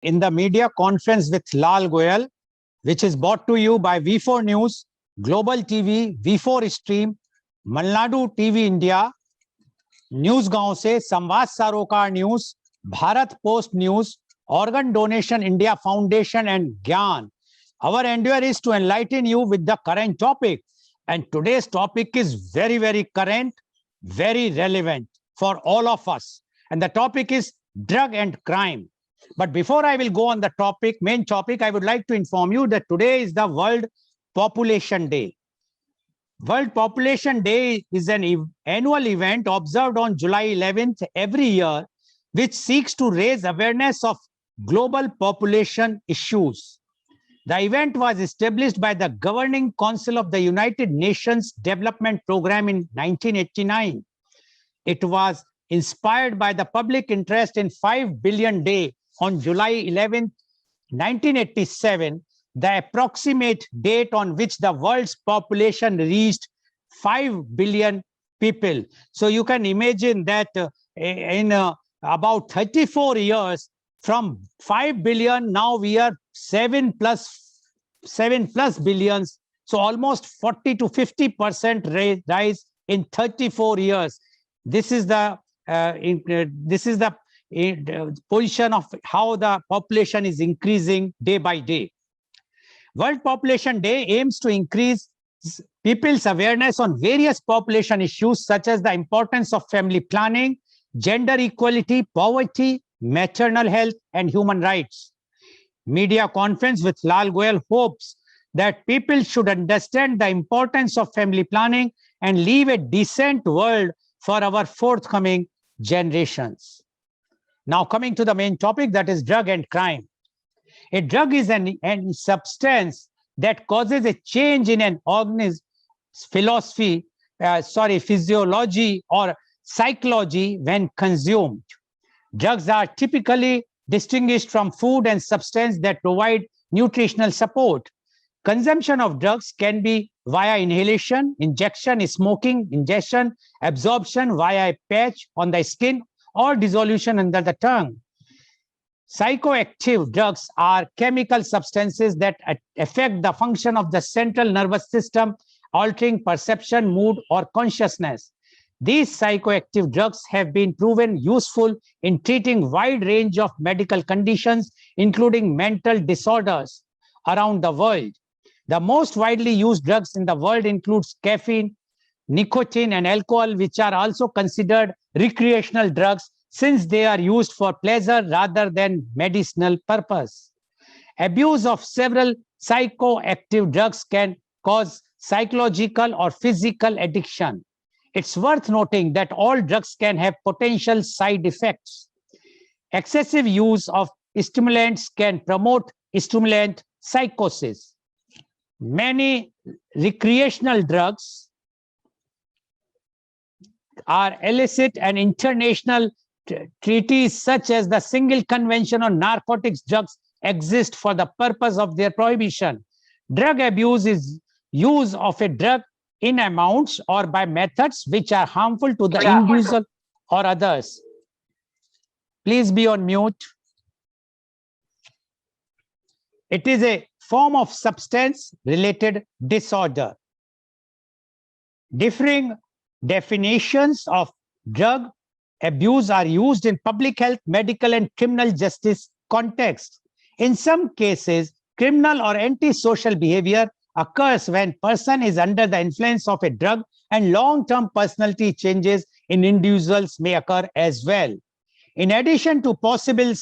in the media conference with Lal Goel, which is brought to you by V4 News, Global TV, V4 Stream, Malnadu TV India, news गांव से संवाद सरोकार news, Bharat post news, organ donation India Foundation and Gyan. Our endeavor is to enlighten you with the current topic. And today's topic is very, very current, very relevant for all of us. And the topic is drug and crime. But before I will go on the topic, main topic, I would like to inform you that today is the World Population Day. World Population Day is an annual event observed on July 11th every year, which seeks to raise awareness of global population issues. The event was established by the Governing Council of the United Nations Development Programme in 1989. It was inspired by the public interest in 5 billion day on July 11, 1987, the approximate date on which the world's population reached 5 billion people. So you can imagine that in about 34 years, from 5 billion, now we are 7 plus billions. So almost 40 to 50% rise in 34 years. This is the position of how the population is increasing day by day. World Population Day aims to increase people's awareness on various population issues such as the importance of family planning, gender equality, poverty, maternal health, and human rights. Media conference with Lal Goel hopes that people should understand the importance of family planning and leave a decent world for our forthcoming generations. Now coming to the main topic, that is drug and crime. A drug is a substance that causes a change in an organism's physiology or psychology when consumed. Drugs are typically distinguished from food and substances that provide nutritional support. Consumption of drugs can be via inhalation, injection, smoking, ingestion, absorption via a patch on the skin, or dissolution under the tongue. Psychoactive drugs are chemical substances that affect the function of the central nervous system, altering perception, mood, or consciousness. These psychoactive drugs have been proven useful in treating a wide range of medical conditions, including mental disorders around the world. The most widely used drugs in the world includes caffeine, nicotine, and alcohol, which are also considered recreational drugs since they are used for pleasure rather than medicinal purpose. Abuse of several psychoactive drugs can cause psychological or physical addiction. It's worth noting that all drugs can have potential side effects. Excessive use of stimulants can promote stimulant psychosis. Many recreational drugs are illicit, and international treaties such as the Single Convention on Narcotics Drugs exist for the purpose of their prohibition. Drug abuse is use of a drug in amounts or by methods which are harmful to the individual or others. Please be on mute. It is a form of substance-related disorder. Differing definitions of drug abuse are used in public health, medical, and criminal justice contexts. In some cases, criminal or antisocial behavior occurs when person is under the influence of a drug, and long-term personality changes in individuals may occur as well. In addition to possible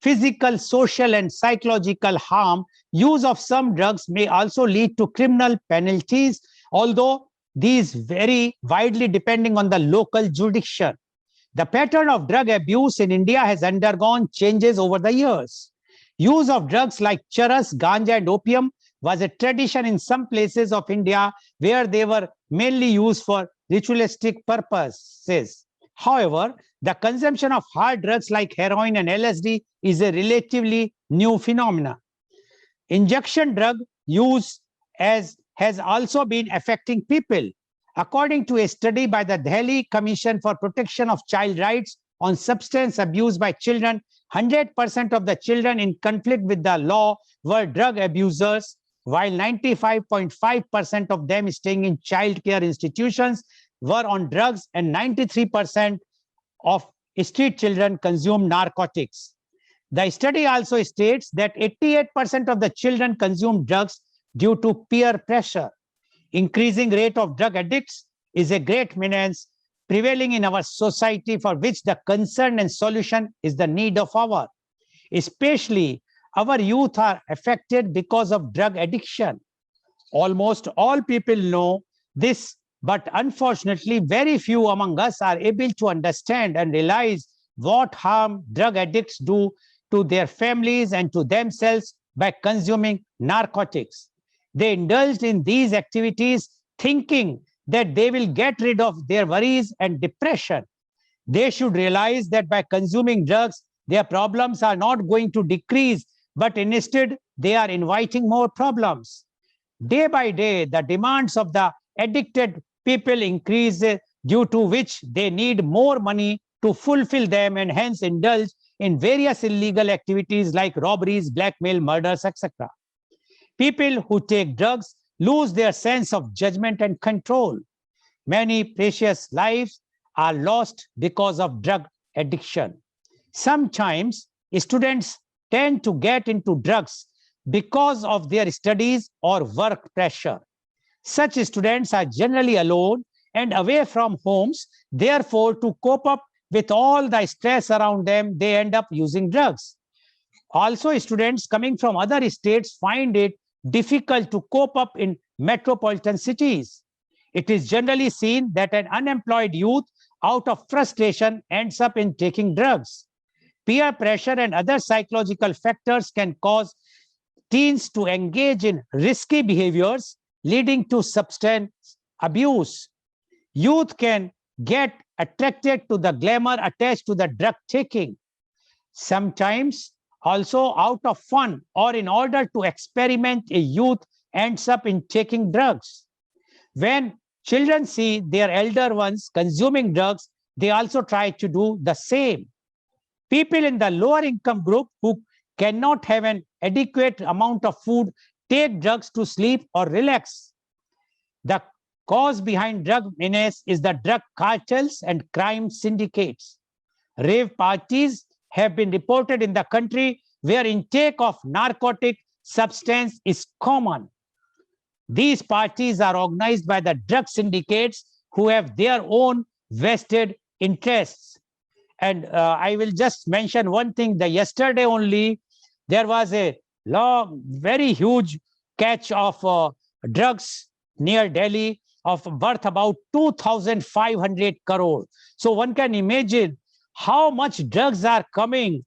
physical, social, and psychological harm, use of some drugs may also lead to criminal penalties, although these vary widely depending on the local jurisdiction. The pattern of drug abuse in India has undergone changes over the years. Use of drugs like charas, ganja, and opium was a tradition in some places of India where they were mainly used for ritualistic purposes. However, the consumption of hard drugs like heroin and LSD is a relatively new phenomenon. Injection drug use has also been affecting people. According to a study by the Delhi Commission for Protection of Child Rights on substance abuse by children 100% of the children in conflict with the law were drug abusers, while 95.5% of them staying in child care institutions were on drugs, and 93% of street children consume narcotics. The study also states that 88% of the children consume drugs due to peer pressure. Increasing rate of drug addicts is a great menace prevailing in our society, for which the concern and solution is the need of hour. Especially our youth are affected because of drug addiction. Almost all people know this, but unfortunately, very few among us are able to understand and realize what harm drug addicts do to their families and to themselves by consuming narcotics. They indulged in these activities thinking that they will get rid of their worries and depression. They should realize that by consuming drugs, their problems are not going to decrease, but instead they are inviting more problems. Day by day, the demands of the addicted people increase, due to which they need more money to fulfill them and hence indulge in various illegal activities like robberies, blackmail, murders, etc. People who take drugs lose their sense of judgment and control. Many precious lives are lost because of drug addiction. Sometimes students tend to get into drugs because of their studies or work pressure. Such students are generally alone and away from homes. Therefore, to cope up with all the stress around them, they end up using drugs. Also, students coming from other states find it difficult to cope up in metropolitan cities. It is generally seen that an unemployed youth, out of frustration, ends up in taking drugs. Peer pressure and other psychological factors can cause teens to engage in risky behaviors, leading to substance abuse. Youth can get attracted to the glamour attached to the drug taking. Sometimes, also out of fun or in order to experiment, a youth ends up in taking drugs. When children see their elder ones consuming drugs, they also try to do the same. People in the lower income group who cannot have an adequate amount of food take drugs to sleep or relax. The cause behind drug menace is the drug cartels and crime syndicates. Rave parties have been reported in the country where intake of narcotic substance is common. These parties are organized by the drug syndicates who have their own vested interests. And I will just mention one thing. Yesterday only, there was a very huge catch of drugs near Delhi of worth about 2,500 crore. So one can imagine how much drugs are coming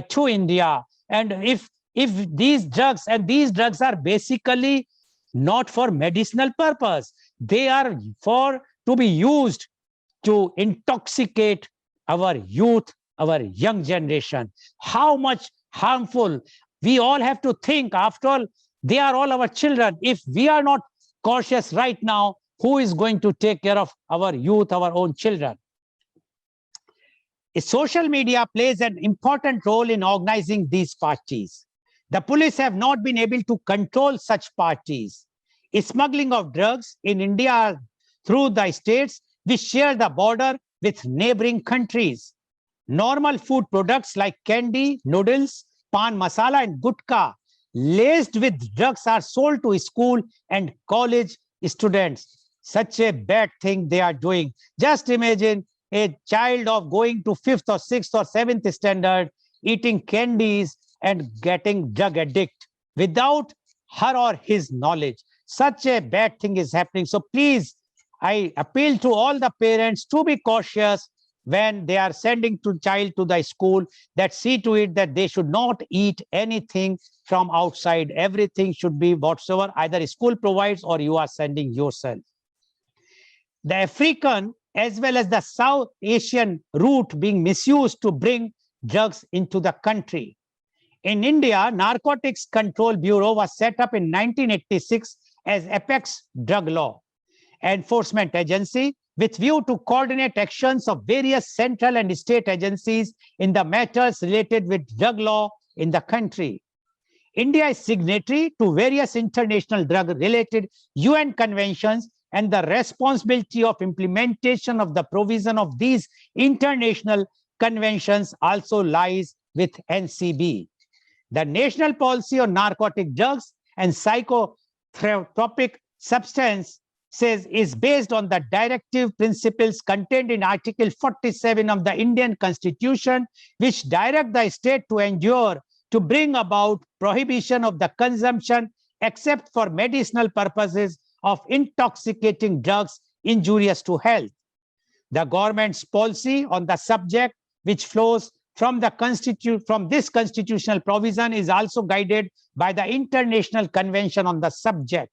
to India. And if these drugs are basically not for medicinal purpose, they are to be used to intoxicate our youth, our young generation. How much harmful. We all have to think. After all, they are all our children. If we are not cautious right now, who is going to take care of our youth, our own children? Social media plays an important role in organizing these parties. The police have not been able to control such parties. Smuggling of drugs in India through the states which share the border with neighboring countries. Normal food products like candy, noodles, pan masala, and gutka laced with drugs are sold to school and college students. Such a bad thing they are doing. Just imagine a child of going to 5th or 6th or 7th standard eating candies and getting drug addict without her or his knowledge. Such a bad thing is happening. So please, I appeal to all the parents to be cautious when they are sending to child to the school, that see to it that they should not eat anything from outside. Everything should be whatsoever either school provides or you are sending yourself. The African as well as the South Asian route being misused to bring drugs into the country. In India, Narcotics Control Bureau was set up in 1986 as Apex Drug Law Enforcement Agency with view to coordinate actions of various central and state agencies in the matters related with drug law in the country. India is signatory to various international drug-related UN conventions, and the responsibility of implementation of the provision of these international conventions also lies with NCB. The National Policy on Narcotic Drugs and Psychotropic Substances is based on the directive principles contained in Article 47 of the Indian Constitution, which direct the state to ensure to bring about prohibition of the consumption except for medicinal purposes of intoxicating drugs injurious to health. The government's policy on the subject, which flows from this constitutional provision, is also guided by the International Convention on the subject.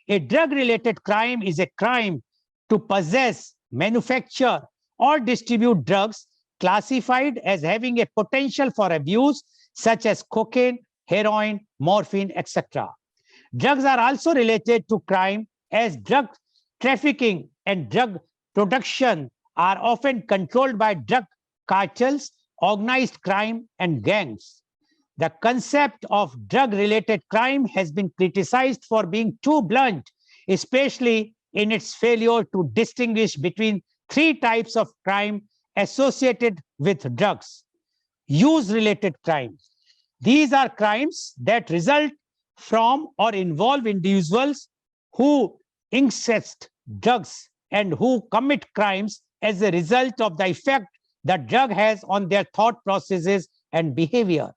A drug-related crime is a crime to possess, manufacture, or distribute drugs classified as having a potential for abuse, such as cocaine, heroin, morphine, etc. Drugs are also related to crime, as drug trafficking and drug production are often controlled by drug cartels, organized crime, and gangs. The concept of drug-related crime has been criticized for being too blunt, especially in its failure to distinguish between three types of crime associated with drugs. Use-related crime. These are crimes that result from or involve individuals who ingest drugs and who commit crimes as a result of the effect the drug has on their thought processes and behavior.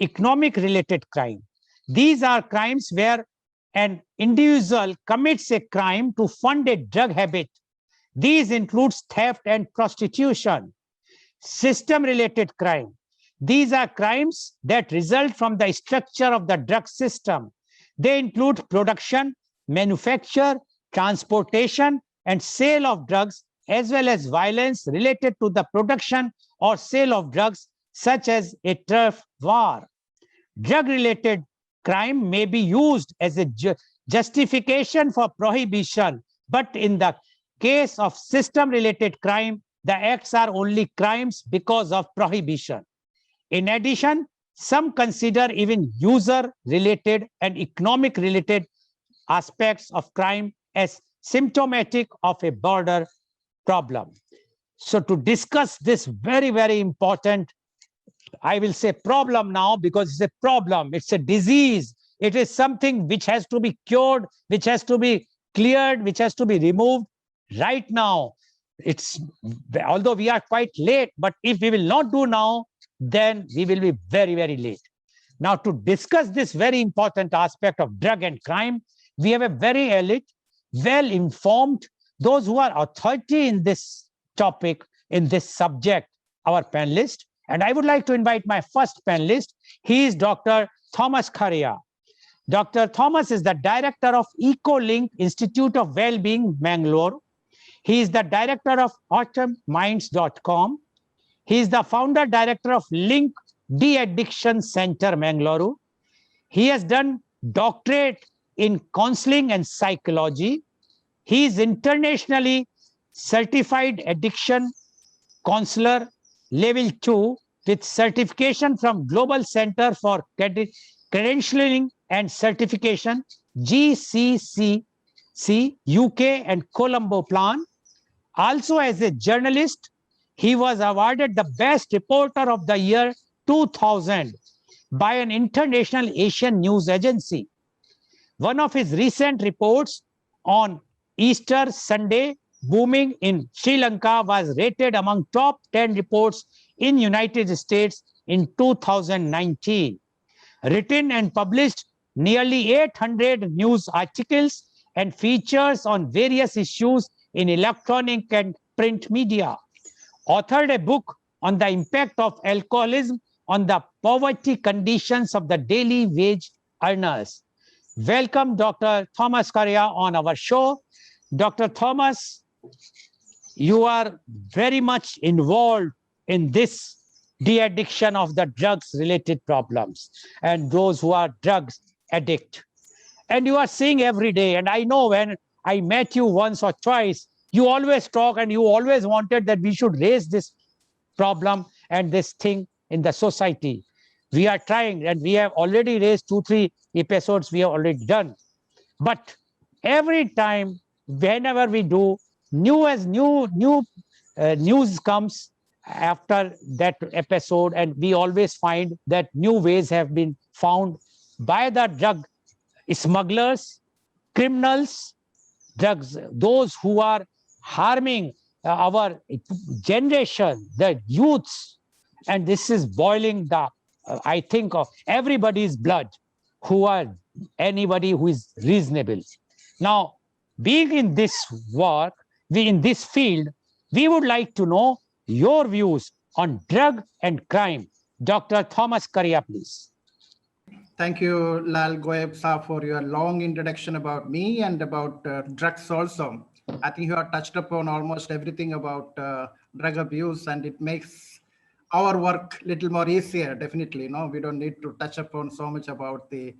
Economic-related crime. These are crimes where an individual commits a crime to fund a drug habit. These includes theft and prostitution. System-related crime. These are crimes that result from the structure of the drug system. They include production, manufacture, transportation, and sale of drugs, as well as violence related to the production or sale of drugs, such as a turf war. Drug-related crime may be used as a justification for prohibition, but in the case of system-related crime, the acts are only crimes because of prohibition. In addition, some consider even user-related and economic-related aspects of crime as symptomatic of a broader problem. So to discuss this very, very important, I will say problem now, because it's a problem, it's a disease, it is something which has to be cured, which has to be cleared, which has to be removed right now. Although we are quite late, but if we will not do now, then we will be very, very late. Now, to discuss this very important aspect of drug and crime, we have a very elite, well-informed, those who are authority in this topic, in this subject, our panelist. And I would like to invite my first panelist. He is Dr. Thomas Kharia. Dr. Thomas is the director of EcoLink Institute of Wellbeing, Mangalore. He is the director of autumnminds.com. He is the founder director of Link De-Addiction Center, Mangalore. He has done doctorate in counseling and psychology. He is internationally certified addiction counselor level 2 with certification from Global Center for Credentialing and Certification, GCCC, UK and Colombo Plan. Also as a journalist, he was awarded the Best Reporter of the Year 2000 by an international Asian news agency. One of his recent reports on Easter Sunday booming in Sri Lanka was rated among top 10 reports in United States in 2019. Written and published nearly 800 news articles and features on various issues in electronic and print media. Authored a book on the impact of alcoholism on the poverty conditions of the daily wage earners. Welcome, Dr. Thomas Kharia, on our show. Dr. Thomas, you are very much involved in this de-addiction of the drugs-related problems and those who are drugs addict. And you are seeing every day, and I know when I met you once or twice, You always talk and you always wanted that we should raise this problem and this thing in the society. We are trying, and we have already raised 2, 3 episodes we have already done. But every time, whenever we do, new news comes after that episode, and we always find that new ways have been found by the drug smugglers, criminals, drugs, those who are harming our generation, the youths, and this is boiling the, I think, of everybody's blood, who are anybody who is reasonable. Now, being in this work, we in this field, we would like to know your views on drug and crime. Dr. Thomas Karia, please. Thank you, Lal Goeb sir, for your long introduction about me and about drugs also. I think you have touched upon almost everything about drug abuse, and it makes our work a little more easier, definitely. No, we don't need to touch upon so much about the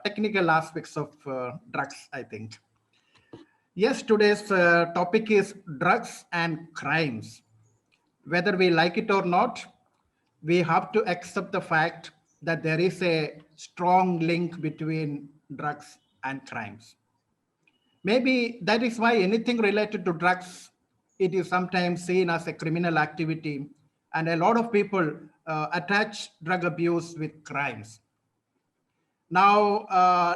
technical aspects of drugs, I think. Yes, today's topic is drugs and crimes. Whether we like it or not, we have to accept the fact that there is a strong link between drugs and crimes. Maybe that is why anything related to drugs, it is sometimes seen as a criminal activity, and a lot of people attach drug abuse with crimes. Now,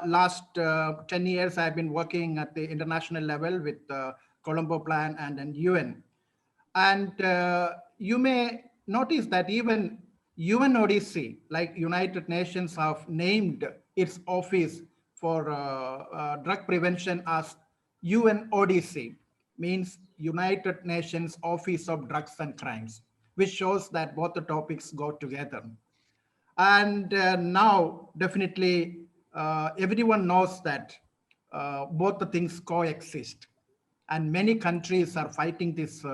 last 10 years, I've been working at the international level with Colombo Plan and then UN. And you may notice that even UNODC, like United Nations, have named its office for drug prevention as UNODC, means United Nations Office of Drugs and Crimes, which shows that both the topics go together. And now, definitely, everyone knows that both the things coexist. And many countries are fighting this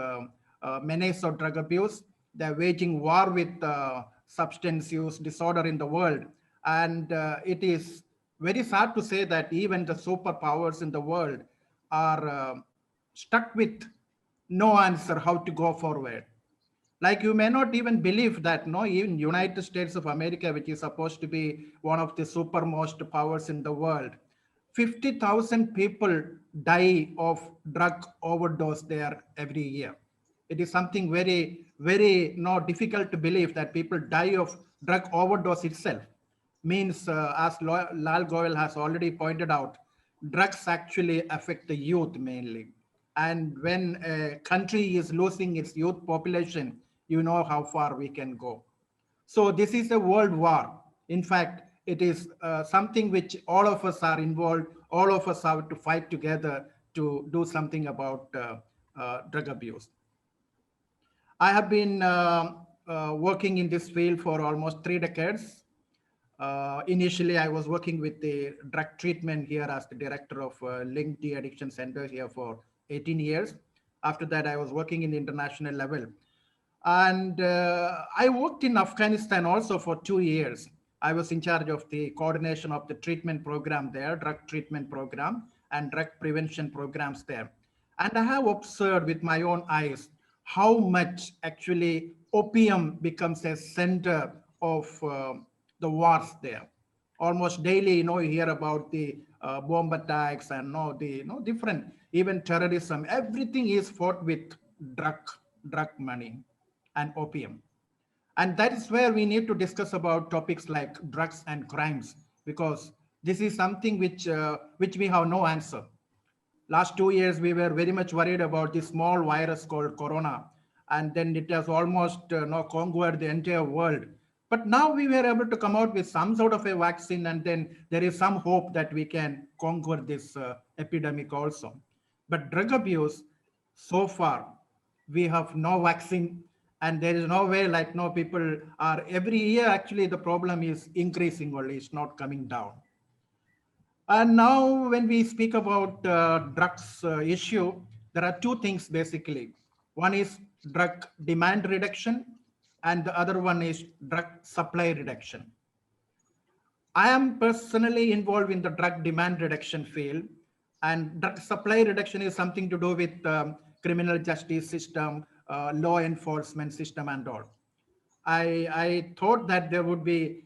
menace of drug abuse. They're waging war with substance use disorder in the world. And it is very sad to say that even the superpowers in the world are stuck with no answer how to go forward. Like, you may not even believe that, no, even United States of America, which is supposed to be one of the supermost powers in the world, 50,000 people die of drug overdose there every year. It is something very, very difficult to believe that people die of drug overdose itself. Means, as Lal Goel has already pointed out, drugs actually affect the youth mainly. And when a country is losing its youth population, you know how far we can go. So this is a world war. In fact, it is something which all of us are involved. All of us have to fight together to do something about drug abuse. I have been working in this field for almost 3 decades. Initially, I was working with the drug treatment here as the director of Link De-Addiction Center here for 18 years. After that, I was working in the international level. And I worked in Afghanistan also for 2 years. I was in charge of the coordination of the treatment program there, drug treatment program and drug prevention programs there. And I have observed with my own eyes how much actually opium becomes a center of the wars there. Almost daily, you hear about the bomb attacks and different, even terrorism. Everything is fought with drug money and opium. And that is where we need to discuss about topics like drugs and crimes, because this is something which we have no answer. Last 2 years, we were very much worried about this small virus called corona, and then it has almost conquered the entire world. But now we were able to come out with some sort of a vaccine, and then there is some hope that we can conquer this epidemic also. But drug abuse, so far, we have no vaccine, and there is no way, like, no, people are every year, actually the problem is increasing only, it's not coming down. And now when we speak about drugs issue, there are two things basically. One is drug demand reduction, and the other one is drug supply reduction. I am personally involved in the drug demand reduction field, and drug supply reduction is something to do with criminal justice system, law enforcement system, and all. I thought that there would be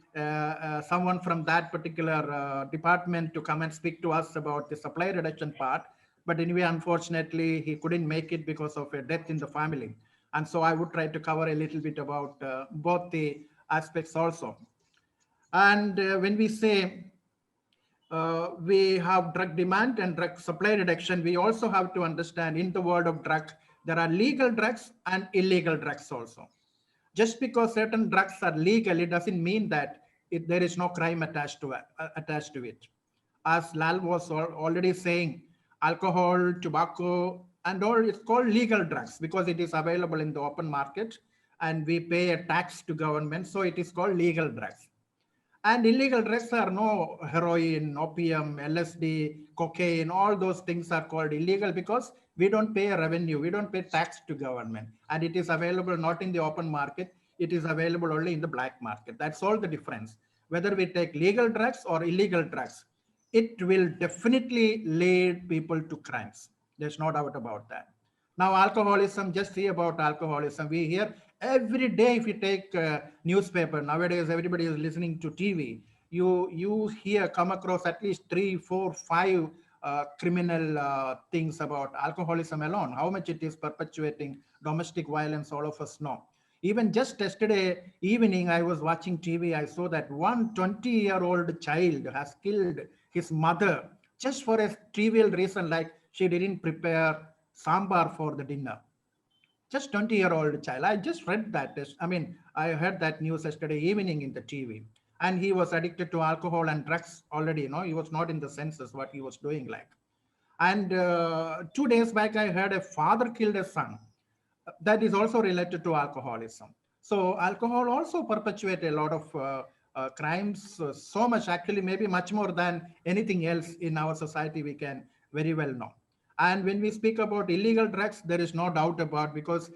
someone from that particular department to come and speak to us about the supply reduction part. But anyway, unfortunately, he couldn't make it because of a death in the family. And so I would try to cover a little bit about both the aspects also. And when we say we have drug demand and drug supply reduction, we also have to understand in the world of drug, there are legal drugs and illegal drugs also. Just because certain drugs are legal, it doesn't mean that there is no crime attached to it. As Lal was already saying, alcohol, tobacco, and all, it's called legal drugs because it is available in the open market and we pay a tax to government. So it is called legal drugs. And illegal drugs are no heroin, opium, LSD, cocaine, all those things are called illegal because we don't pay a revenue, we don't pay tax to government. And it is available not in the open market, it is available only in the black market. That's all the difference. Whether we take legal drugs or illegal drugs, it will definitely lead people to crimes. There's no doubt about that. Now, alcoholism, just see about alcoholism. We hear every day, if you take newspaper, nowadays everybody is listening to TV, you hear, come across at least 3, 4, 5 criminal things about alcoholism alone, how much it is perpetuating domestic violence, all of us know. Even just yesterday evening, I was watching TV, I saw that one 20-year-old child has killed his mother just for a trivial reason, like she didn't prepare sambar for the dinner. Just 20-year-old child. I just read that. I mean, I heard that news yesterday evening in the TV. And he was addicted to alcohol and drugs already. He was not in the senses what he was doing like. And 2 days back, I heard a father killed a son. That is also related to alcoholism. So alcohol also perpetuates a lot of crimes, so much actually, maybe much more than anything else in our society we can very well know. And when we speak about illegal drugs, there is no doubt about, because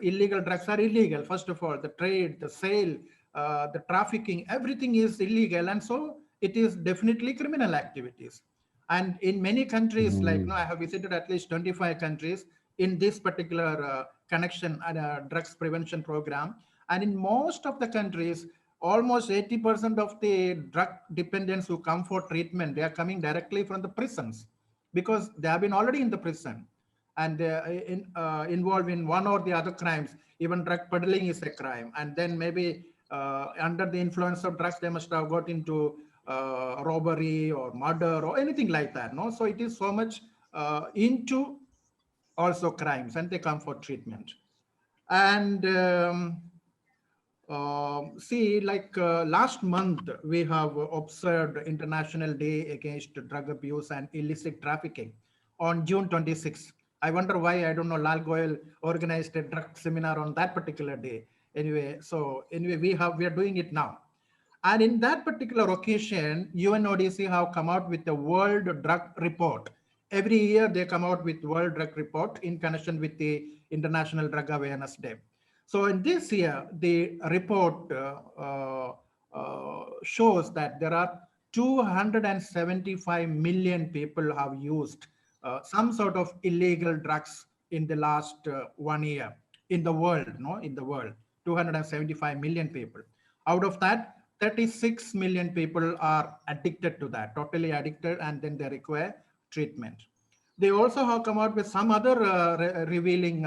illegal drugs are illegal. First of all, the trade, the sale, the trafficking, everything is illegal. And so it is definitely criminal activities. And in many countries, like I have visited at least 25 countries in this particular connection and drugs prevention program. And in most of the countries, almost 80% of the drug dependents who come for treatment, they are coming directly from the prisons because they have been already in the prison and involved in one or the other crimes. Even drug peddling is a crime. And then maybe under the influence of drugs, they must have got into robbery or murder or anything like that. No, so it is so much into also crimes, and they come for treatment. And see, like last month, we have observed International Day Against Drug Abuse and Illicit Trafficking on June 26th. I wonder why, I don't know, Lal Goel organized a drug seminar on that particular day. Anyway, so anyway, we are doing it now. And in that particular occasion, UNODC have come out with the World Drug Report. Every year they come out with World Drug Report in connection with the International Drug Awareness Day. So in this year, the report shows that there are 275 million people have used some sort of illegal drugs in the last 1 year in the world, in the world, 275 million people. Out of that, 36 million people are addicted to that, totally addicted, and then they require treatment. They also have come out with some other revealing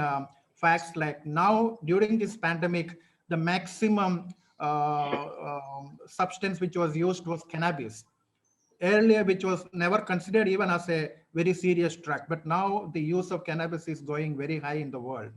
facts, like now during this pandemic, the maximum substance which was used was cannabis. Earlier, which was never considered even as a very serious drug, but now the use of cannabis is going very high in the world.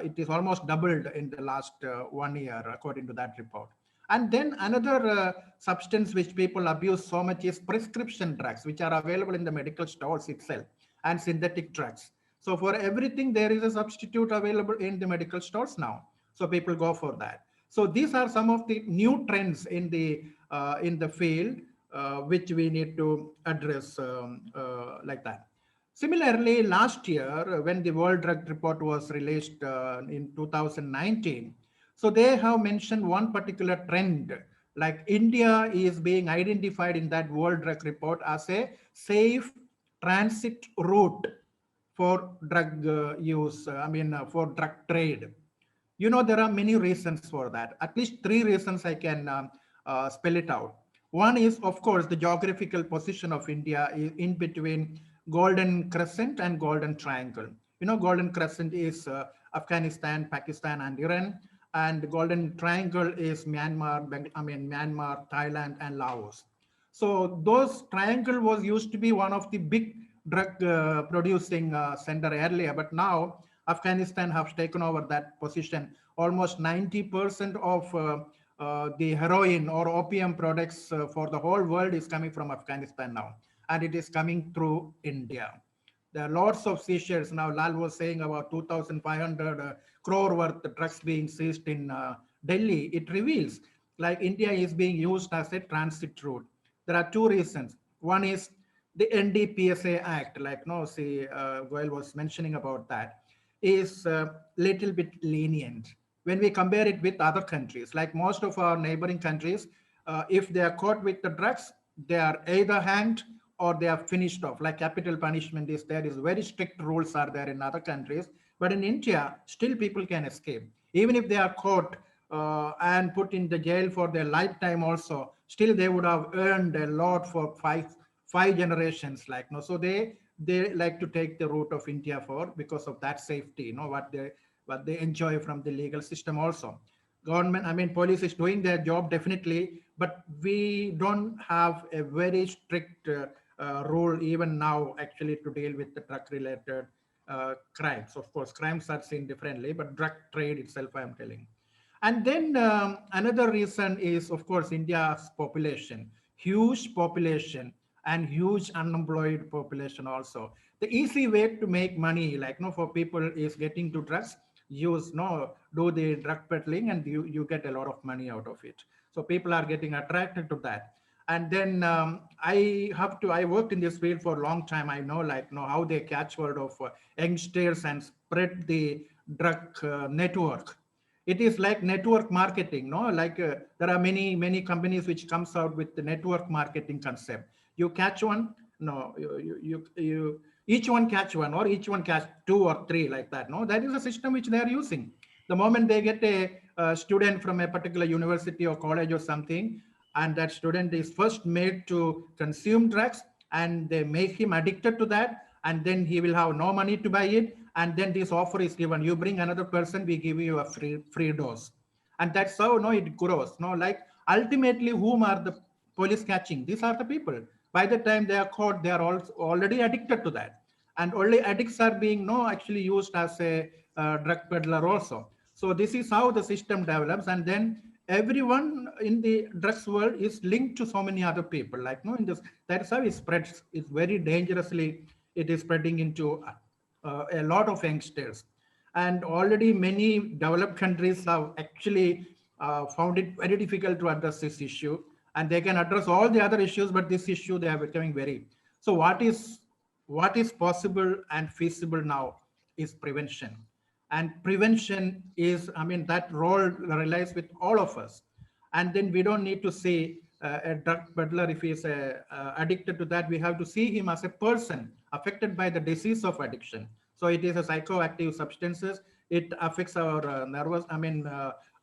It is almost doubled in the last 1 year, according to that report. And then another substance which people abuse so much is prescription drugs, which are available in the medical stores itself, and synthetic drugs. So for everything, there is a substitute available in the medical stores now. So people go for that. So these are some of the new trends in the field, which we need to address like that. Similarly, last year, when the World Drug Report was released in 2019, so they have mentioned one particular trend, like India is being identified in that World Drug Report as a safe transit route for drug use, for drug trade. There are many reasons for that. At least three reasons I can spell it out. One is, of course, the geographical position of India is in between Golden Crescent and Golden Triangle. Golden Crescent is Afghanistan, Pakistan, and Iran, and Golden Triangle is Myanmar, Thailand, and Laos. So those triangle was used to be one of the big drug producing center earlier, but now Afghanistan has taken over that position. Almost 90% of the heroin or opium products for the whole world is coming from Afghanistan now, and it is coming through India. There are lots of seizures. Now, Lal was saying about 2,500 crore worth of drugs being seized in Delhi. It reveals like India is being used as a transit route. There are two reasons. One is the NDPSA Act, like no, see, Goel was mentioning about that, is a little bit lenient when we compare it with other countries. Like most of our neighboring countries, if they are caught with the drugs, they are either hanged or they are finished off. Like capital punishment is there, is very strict rules are there in other countries. But in India, still people can escape. Even if they are caught and put in the jail for their lifetime also, still they would have earned a lot for five generations. Like no, so they like to take the route of India for because of that safety, what they enjoy from the legal system also. Government, police is doing their job definitely, but we don't have a very strict rule even now actually to deal with the drug related crimes. Of course, crimes are seen differently, but drug trade itself, I am telling. And then another reason is, of course, India's population, huge population and huge unemployed population also. The easy way to make money, like no, for people is getting to drugs, use no, do the drug peddling, and you get a lot of money out of it. So people are getting attracted to that. And then I worked in this field for a long time. I know like know how they catch hold of youngsters and spread the drug network. It is like network marketing, no, like there are many companies which comes out with the network marketing concept. You catch one, no, you each one catch one, or each one catch two or three, like that. No, that is a system which they are using. The moment they get a student from a particular university or college or something, and that student is first made to consume drugs, and they make him addicted to that, and then he will have no money to buy it, and then this offer is given, you bring another person, we give you a free dose. And that's how no, it grows. No, like ultimately whom are the police catching? These are the people. By the time they are caught, they are also already addicted to that, and only addicts are being no actually used as a drug peddler also. So this is how the system develops, and then everyone in the drugs world is linked to so many other people, like no, in this, that's how it spreads. It's very dangerously, it is spreading into a lot of youngsters. And already many developed countries have actually found it very difficult to address this issue, and they can address all the other issues, but this issue they are becoming very. So what is possible and feasible now is prevention. And prevention is, that role relies with all of us. And then we don't need to say a drug peddler, if he is addicted to that, we have to see him as a person affected by the disease of addiction. So it is a psychoactive substances. It affects our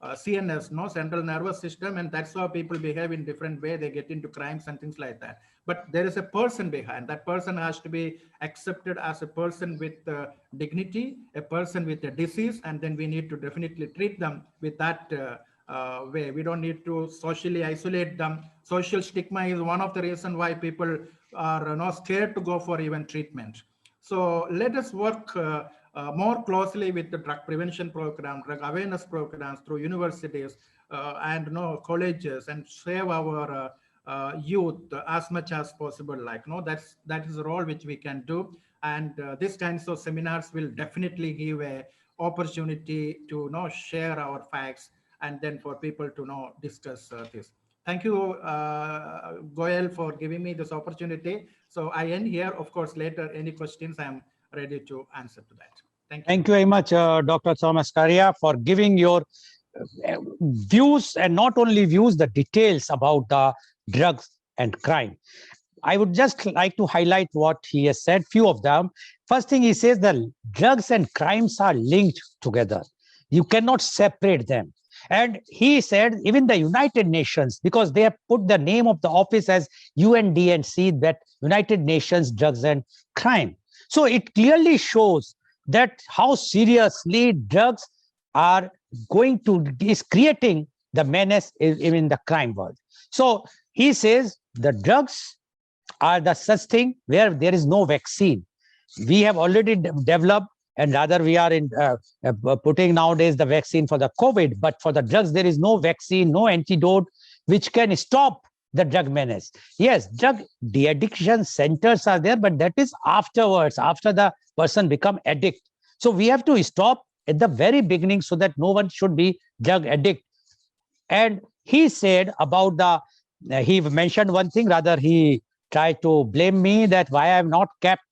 CNS, no, central nervous system, and that's how people behave in different way. They get into crimes and things like that. But there is a person behind. That person has to be accepted as a person with dignity, a person with a disease, and then we need to definitely treat them with that way. We don't need to socially isolate them. Social stigma is one of the reasons why people are not scared to go for even treatment. So let us work more closely with the drug prevention program, drug awareness programs through universities and colleges, and save our youth as much as possible. Like that is the role which we can do, and these kinds of seminars will definitely give a opportunity to share our facts, and then for people to discuss this. Thank you, Goel, for giving me this opportunity. So I end here. Of course, later any questions, I am ready to answer to that. Thank you. Thank you very much, Dr. Thomas Karia, for giving your views, and not only views, the details about the drugs and crime. I would just like to highlight what he has said, few of them. First thing he says that drugs and crimes are linked together. You cannot separate them. And he said even the United Nations, because they have put the name of the office as UNDNC, that United Nations Drugs and Crime. So it clearly shows that how seriously drugs are is creating the menace in the crime world. So he says the drugs are the such thing where there is no vaccine. We have already developed, and rather we are in putting nowadays the vaccine for the COVID, but for the drugs, there is no vaccine, no antidote, which can stop the drug menace. Yes, drug de-addiction centers are there, but that is afterwards, after the person become addict. So we have to stop at the very beginning so that no one should be drug addict. And he said about he mentioned one thing, rather he tried to blame me that why I have not kept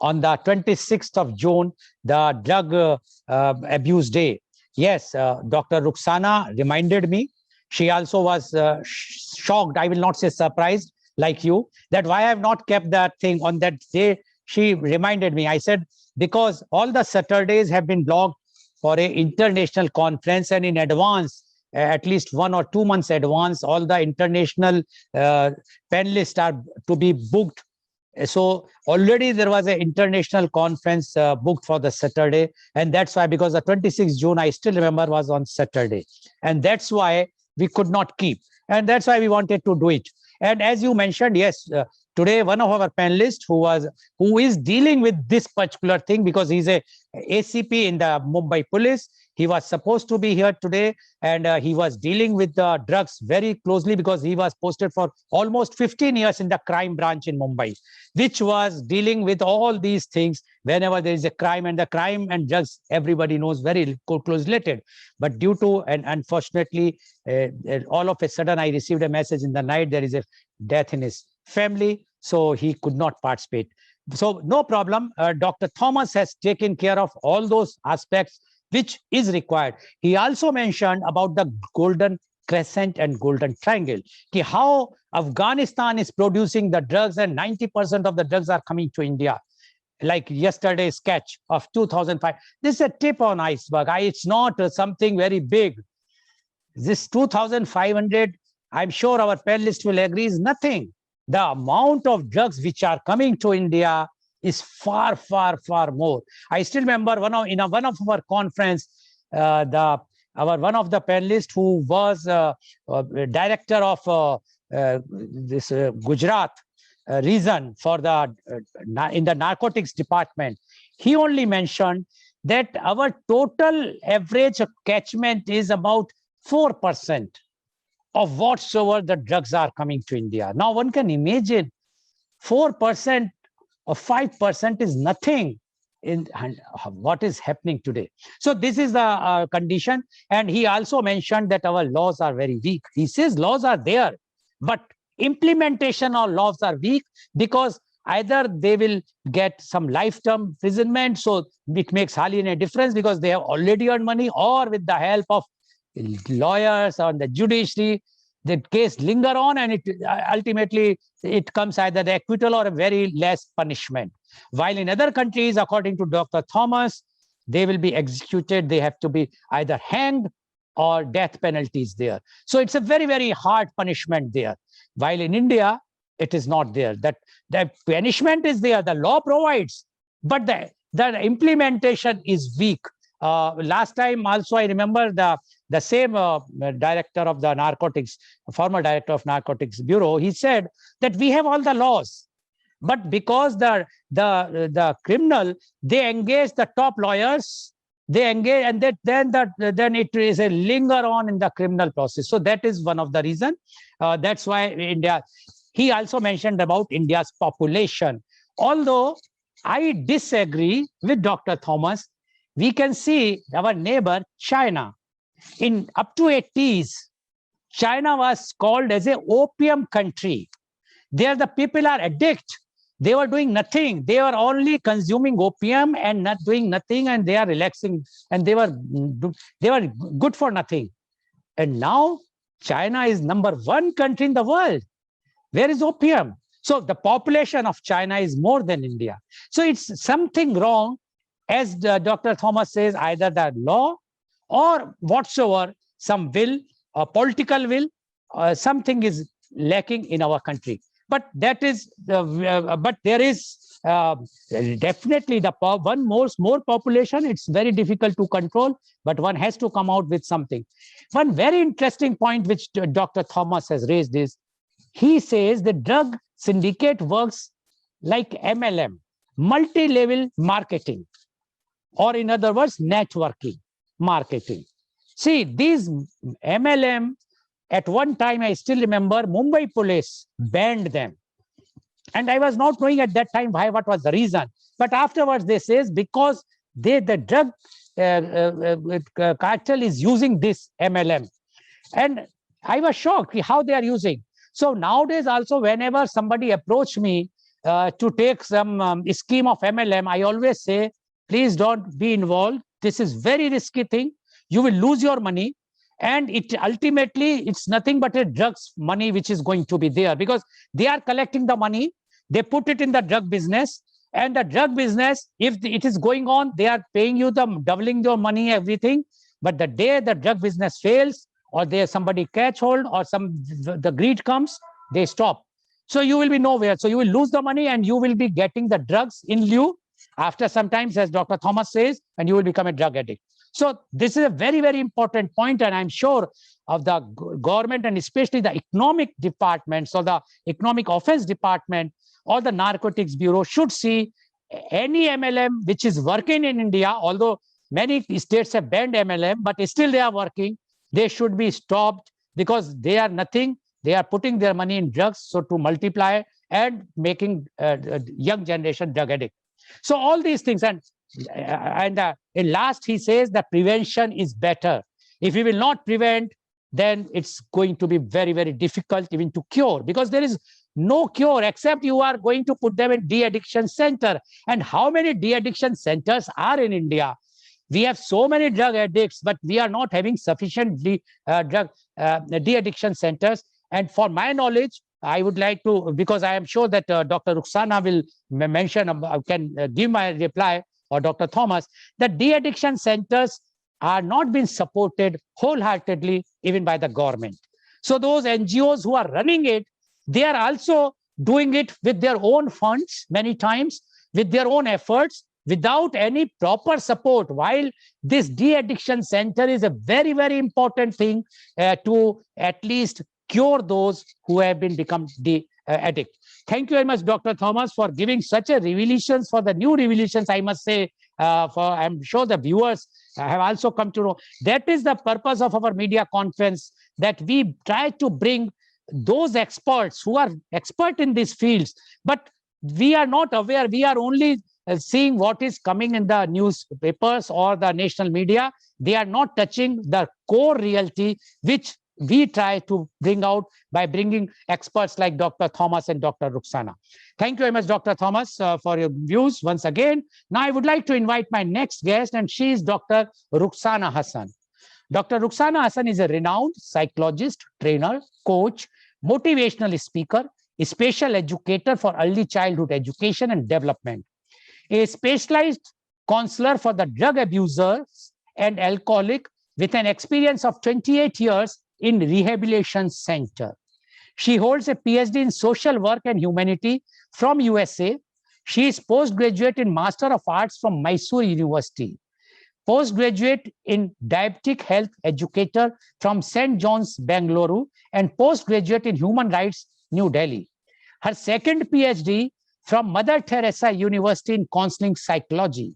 on the 26th of June, the drug abuse day. Yes, Dr. Ruxana reminded me. She also was shocked, I will not say surprised, like you, that why I have not kept that thing on that day. She reminded me. I said, because all the Saturdays have been blocked for an international conference, and in advance, at least 1 or 2 months advance, all the international panelists are to be booked. So already there was an international conference booked for the Saturday. And that's why, because the 26th June, I still remember, was on Saturday. And that's why we could not keep. And that's why we wanted to do it. And as you mentioned, yes, today one of our panelists who is dealing with this particular thing, because he's a ACP in the Mumbai police. He was supposed to be here today, and he was dealing with the drugs very closely, because he was posted for almost 15 years in the crime branch in Mumbai, which was dealing with all these things whenever there is a crime. And the crime and drugs, everybody knows, very closely related. But due to, and unfortunately, all of a sudden, I received a message in the night, there is a death in his family, so he could not participate. So no problem. Dr. Thomas has taken care of all those aspects which is required. He also mentioned about the golden crescent and golden triangle, how Afghanistan is producing the drugs and 90% of the drugs are coming to India. Like yesterday's catch of 2005. This is a tip on iceberg. It's not something very big. This 2,500, I'm sure our panelists will agree, is nothing. The amount of drugs which are coming to India is far, far, far more. I still remember one of our conference, one of the panelists who was director of this Gujarat region for the in the narcotics department. He only mentioned that our total average catchment is about 4% of whatsoever the drugs are coming to India. Now one can imagine 4% or 5% is nothing in what is happening today. So this is the condition. And he also mentioned that our laws are very weak. He says laws are there, but implementation of laws are weak, because either they will get some lifetime imprisonment, so it makes hardly any difference because they have already earned money, or with the help of lawyers or the judiciary, the case linger on, and it ultimately it comes either the acquittal or a very less punishment. While in other countries, according to Dr. Thomas, they will be executed. They have to be either hanged or death penalties there. So it's a very, very hard punishment there. While in India, it is not there. That the punishment is there, the law provides, but the implementation is weak. Last time also, I remember the same director of the narcotics, former director of Narcotics Bureau, he said that we have all the laws, but because the criminal, they engage the top lawyers, they engage, and then it is a linger on in the criminal process. So that is one of the reason. That's why India. He also mentioned about India's population. Although I disagree with Dr. Thomas, we can see our neighbor China. In up to 80s, China was called as a opium country. There the people are addicted. They were doing nothing. They were only consuming opium and not doing nothing, and they are relaxing, and they were good for nothing. And now China is #1 country in the world. Where is opium? So the population of China is more than India. So it's something wrong, as Dr. Thomas says, either the law or whatsoever, some will, political will, something is lacking in our country. But that is, but there is definitely the more population. It's very difficult to control, but one has to come out with something. One very interesting point which Dr. Thomas has raised is, he says the drug syndicate works like MLM, multi-level marketing, or in other words, networking marketing. See, these MLM, at one time, I still remember, Mumbai police banned them. And I was not knowing at that time why, what was the reason. But afterwards, they says because the drug cartel is using this MLM. And I was shocked how they are using. So nowadays also, whenever somebody approach me to take some scheme of MLM, I always say, please don't be involved. This is very risky thing. You will lose your money. And it ultimately, it's nothing but a drugs money which is going to be there, because they are collecting the money, they put it in the drug business, and the drug business, if it is going on, they are paying you the doubling your money, everything. But the day the drug business fails, or there somebody catch hold, or the greed comes, they stop. So you will be nowhere. So you will lose the money, and you will be getting the drugs in lieu after sometimes, as Dr. Thomas says, and you will become a drug addict. So this is a very, very important point, and I'm sure of the government, and especially the economic departments, or the economic offense department, or the narcotics bureau should see any MLM which is working in India, although many states have banned MLM, but still they are working. They should be stopped, because they are nothing. They are putting their money in drugs, so to multiply and making young generation drug addict. So all these things, and in last, he says that prevention is better. If we will not prevent, then it's going to be very, very difficult even to cure, because there is no cure except you are going to put them in de-addiction center. And how many de-addiction centers are in India? We have so many drug addicts, but we are not having sufficient de-addiction centers. And for my knowledge, I would like to, because I am sure that Dr. Ruxana will mention, can give my reply, or Dr. Thomas, that de-addiction centers are not being supported wholeheartedly even by the government. So those NGOs who are running it, they are also doing it with their own funds, many times, with their own efforts, without any proper support. While this de-addiction center is a very, very important thing to at least cure those who have become addict. Thank you very much, Dr. Thomas, for giving such a revelations, for the new revelations, I must say. I'm sure the viewers have also come to know. That is the purpose of our media conference, that we try to bring those experts who are expert in these fields, but we are not aware. We are only seeing what is coming in the newspapers or the national media. They are not touching the core reality, which we try to bring out by bringing experts like Dr. Thomas and Dr. Ruxana. Thank you very much, Dr. Thomas, for your views once again. Now I would like to invite my next guest, and she is Dr. Ruxana Hassan. Dr. Ruxana Hassan is a renowned psychologist, trainer, coach, motivational speaker, a special educator for early childhood education and development, a specialized counselor for the drug abusers and alcoholic with an experience of 28 years in rehabilitation center. She holds a PhD in social work and humanity from USA. She is postgraduate in Master of Arts from Mysore University, postgraduate in diabetic health educator from St. John's, Bangalore, and postgraduate in human rights, New Delhi. Her second PhD from Mother Teresa University in counseling psychology.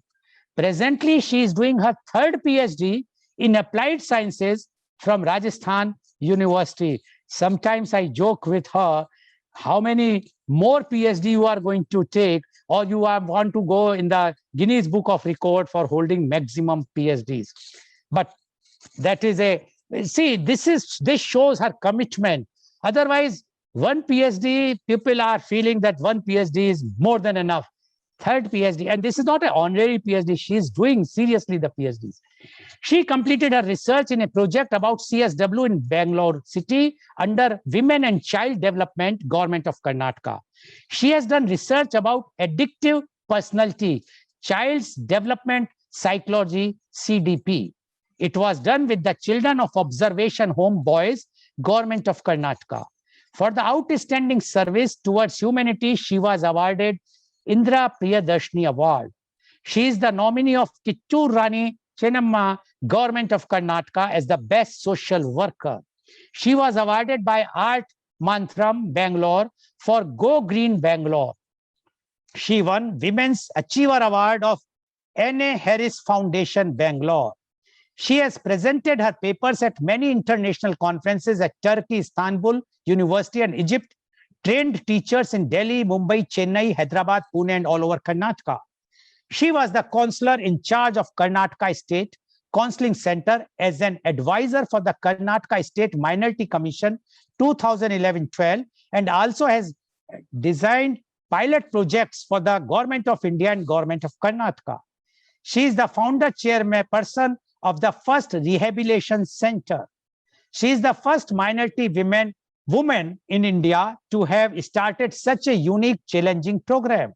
Presently, she is doing her third PhD in applied sciences from Rajasthan University. Sometimes I joke with her, how many more PhD you are going to take, or you want to go in the Guinness Book of Record for holding maximum PhDs. But that is this shows her commitment. Otherwise, one PhD, people are feeling that one PhD is more than enough. Third PhD, and this is not an honorary PhD. She is doing seriously the PhDs. She completed her research in a project about CSW in Bangalore city under Women and Child Development, Government of Karnataka. She has done research about addictive personality, child's development psychology, CDP. It was done with the Children of Observation Home Boys, Government of Karnataka. For the outstanding service towards humanity, she was awarded Indra Priyadarshini Award. She is the nominee of Kittur Rani Chennamma, Government of Karnataka, as the best social worker. She was awarded by Art Mantram, Bangalore, for Go Green Bangalore. She won Women's Achiever Award of N.A. Harris Foundation, Bangalore. She has presented her papers at many international conferences at Turkey, Istanbul, University, and Egypt, trained teachers in Delhi, Mumbai, Chennai, Hyderabad, Pune, and all over Karnataka. She was the counselor in charge of Karnataka State Counseling Center as an advisor for the Karnataka State Minority Commission 2011-12, and also has designed pilot projects for the Government of India and Government of Karnataka. She is the founder chairperson of the first Rehabilitation Center. She is the first minority woman in India to have started such a unique, challenging program.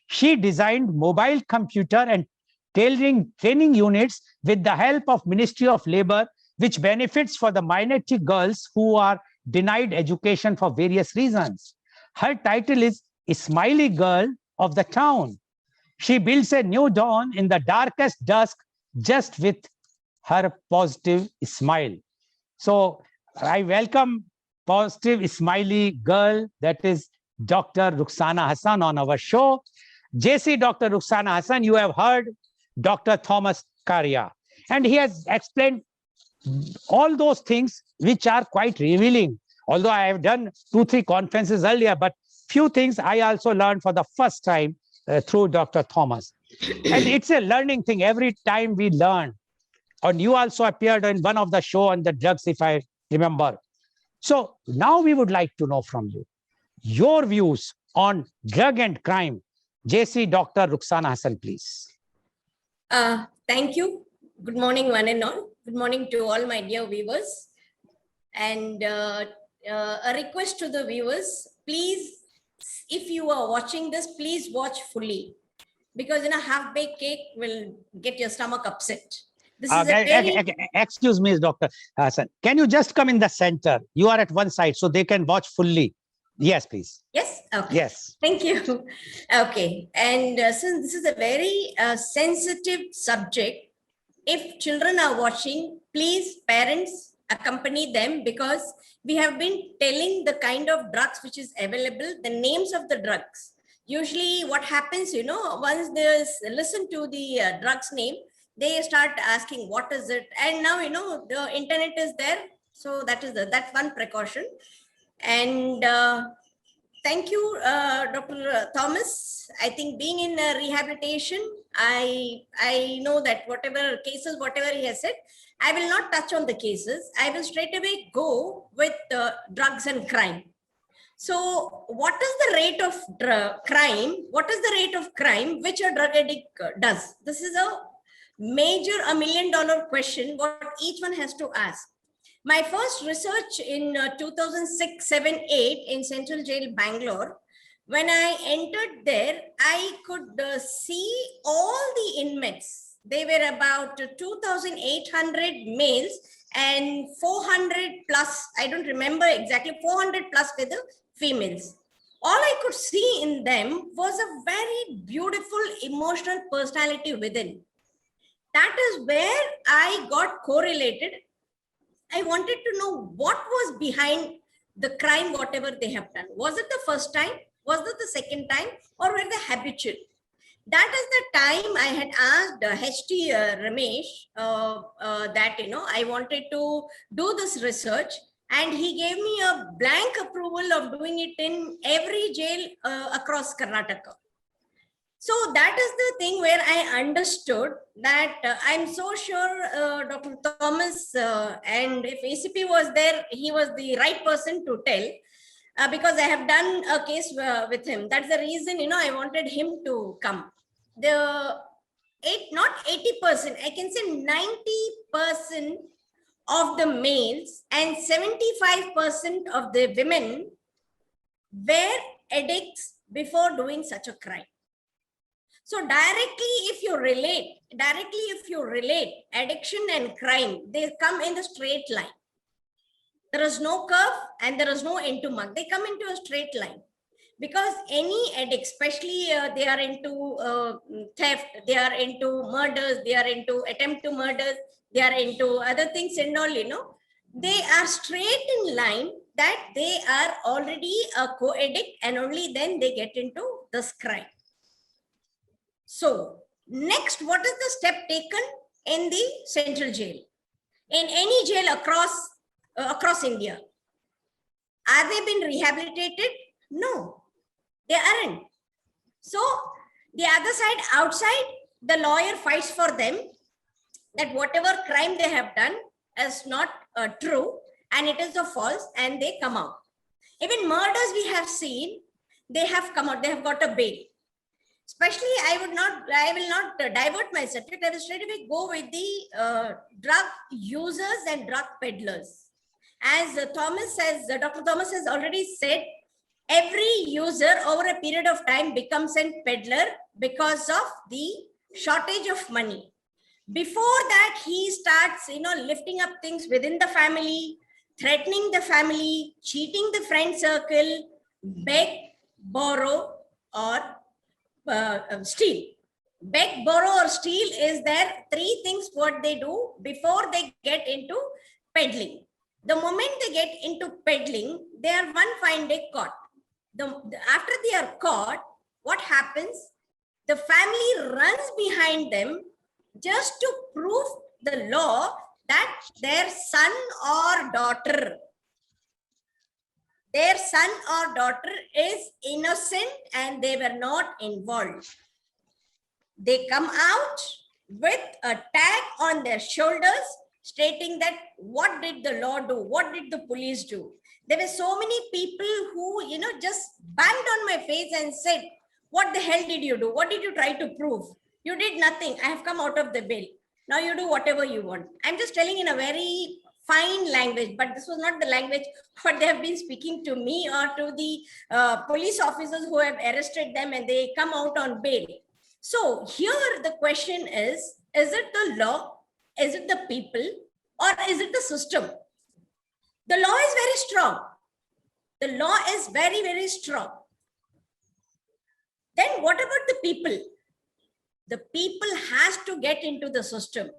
She designed mobile computer and tailoring training units with the help of Ministry of Labor, which benefits for the minority girls who are denied education for various reasons. Her title is Smiley Girl of the Town. She builds a new dawn in the darkest dusk just with her positive smile. So I welcome positive smiley girl, that is Dr. Rukhsana Hassan, on our show. JC Dr. Rukhsana Hassan, you have heard Dr. Thomas Karia, and he has explained all those things which are quite revealing. Although I have done 2-3 conferences earlier, but few things I also learned for the first time through Dr. Thomas. And it's a learning thing. Every time we learn. And you also appeared in one of the show on the drugs, if I remember. So now we would like to know from you your views on drug and crime. JC Dr. Rukhsana Hassan, please. Thank you. Good morning, one and all. Good morning to all my dear viewers. And a request to the viewers, please, if you are watching this, please watch fully. Because in a half-baked cake will get your stomach upset. This is a very... Excuse me, Dr. Hassan. Can you just come in the center? You are at one side, so they can watch fully. Yes, please. Yes? Okay. Yes. Thank you. Okay. And since this is a very sensitive subject, if children are watching, please, parents, accompany them, because we have been telling the kind of drugs which is available, the names of the drugs. Usually what happens, once they listen to the drugs name, they start asking, what is it? And now, the internet is there. So that's one precaution. And thank you, Dr. Thomas. I think being in rehabilitation, I know that whatever cases, whatever he has said, I will not touch on the cases. I will straight away go with drugs and crime. So what is the rate of crime? What is the rate of crime which a drug addict does? This is a major $1 million question what each one has to ask. My first research in 2006, 7, 8 in Central Jail, Bangalore, when I entered there, I could see all the inmates. They were about 2,800 males and 400 plus, I don't remember exactly, 400 plus with the females. All I could see in them was a very beautiful emotional personality within. That is where I got correlated. I wanted to know what was behind the crime, whatever they have done. Was it the first time? Was it the second time? Or were they habitual? That is the time I had asked H.T. Ramesh that, I wanted to do this research, and he gave me a blank approval of doing it in every jail across Karnataka. So that is the thing where I understood that I'm so sure Dr. Thomas and if ACP was there, he was the right person to tell because I have done a case with him. That's the reason, I wanted him to come. The not 80%, I can say 90% of the males and 75% of the women were addicts before doing such a crime. So directly if you relate addiction and crime, they come in the straight line. There is no curve and there is no end to mark. They come into a straight line. Because any addict, especially they are into theft, they are into murders, they are into attempt to murders, they are into other things and all, they are straight in line that they are already a co-addict, and only then they get into this crime. So next, what is the step taken in the central jail? In any jail across India? Are they been rehabilitated? No, they aren't. So the other side, outside, the lawyer fights for them that whatever crime they have done is not true and it is a false, and they come out. Even murders we have seen, they have come out, they have got a bail. Especially, I will not divert my subject. I will straight away go with the drug users and drug peddlers. As Dr. Thomas has already said, every user over a period of time becomes a peddler because of the shortage of money. Before that, he starts, lifting up things within the family, threatening the family, cheating the friend circle, beg, borrow, or steal. Beg, borrow, or steal is there three things what they do before they get into peddling. The moment they get into peddling, they are one fine day caught. After they are caught, what happens? The family runs behind them just to prove the law that their son or daughter is innocent and they were not involved. They come out with a tag on their shoulders stating that what did the law do? What did the police do? There were so many people who, just banged on my face and said, what the hell did you do? What did you try to prove? You did nothing. I have come out of the bail. Now you do whatever you want. I'm just telling in a very fine language, but this was not the language what they have been speaking to me or to the police officers who have arrested them and they come out on bail. So here the question is it the law? Is it the people? Or is it the system? The law is very strong. The law is very, very strong. Then what about the people? The people has to get into the system.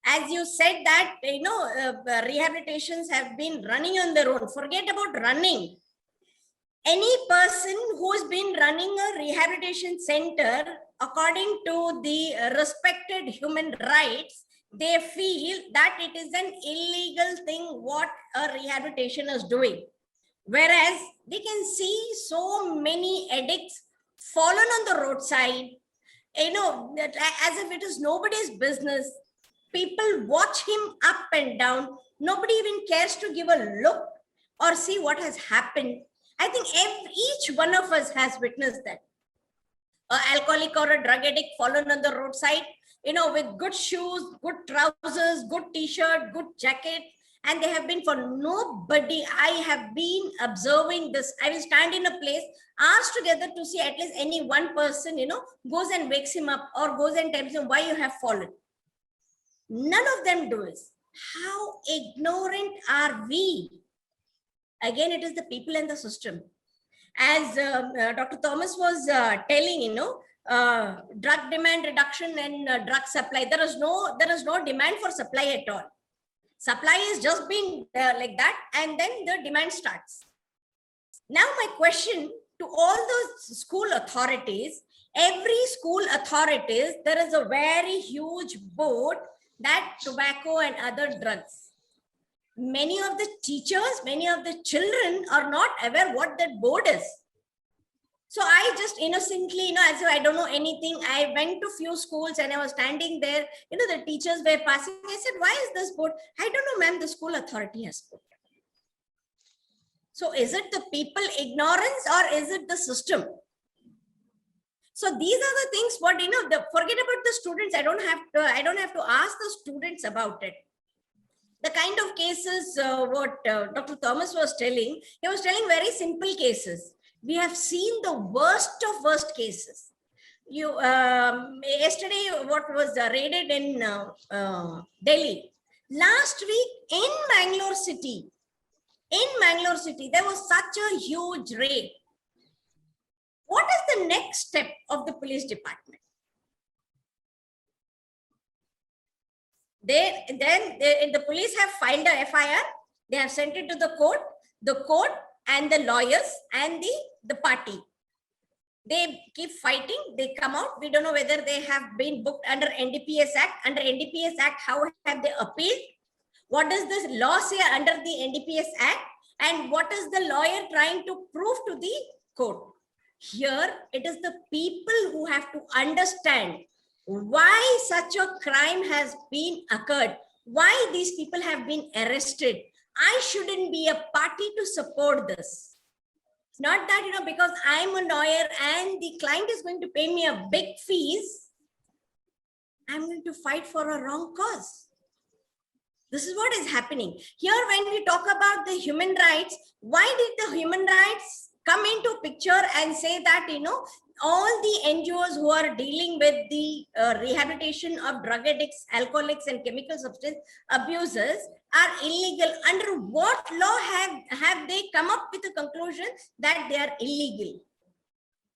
As you said that, rehabilitations have been running on their own. Forget about running. Any person who's been running a rehabilitation center, according to the respected human rights, they feel that it is an illegal thing what a rehabilitation is doing. Whereas we can see so many addicts fallen on the roadside, as if it is nobody's business. People watch him up and down. Nobody even cares to give a look or see what has happened. I think each one of us has witnessed that. An alcoholic or a drug addict fallen on the roadside, with good shoes, good trousers, good t-shirt, good jacket, and they have been for nobody. I have been observing this. I will stand in a place, ask together to see at least any one person, goes and wakes him up or goes and tells him why you have fallen. None of them do it. How ignorant are we? Again, it is the people and the system. As Dr. Thomas was telling, drug demand reduction and drug supply. There is no demand for supply at all. Supply is just being like that, and then the demand starts. Now, my question to all those school authorities, every school authorities, there is a very huge board that tobacco and other drugs. Many of the teachers, many of the children are not aware what that board is. So I just innocently, as if I don't know anything, I went to few schools and I was standing there, the teachers were passing. I said, why is this board? I don't know, ma'am, the school authority has put. So is it the people ignorance or is it the system? So these are the things what, forget about the students. I don't have to ask the students about it. The kind of cases what Dr. Thomas was telling, he was telling very simple cases. We have seen the worst of worst cases. Yesterday, what was raided in Delhi. Last week in Bangalore city, there was such a huge raid. What is the next step of the police department? The police have filed a FIR. They have sent it to the court and the lawyers and the party. They keep fighting. They come out. We don't know whether they have been booked under NDPS Act. Under NDPS Act, how have they appealed? What does this law say under the NDPS Act? And what is the lawyer trying to prove to the court? Here, it is the people who have to understand why such a crime has been occurred, why these people have been arrested. I shouldn't be a party to support this. It's not that, because I'm a lawyer and the client is going to pay me a big fees, I'm going to fight for a wrong cause. This is what is happening. Here, when we talk about the human rights, why did the human rights come into picture and say that, all the NGOs who are dealing with the rehabilitation of drug addicts, alcoholics, and chemical substance abusers are illegal? Under what law have they come up with a conclusion that they are illegal?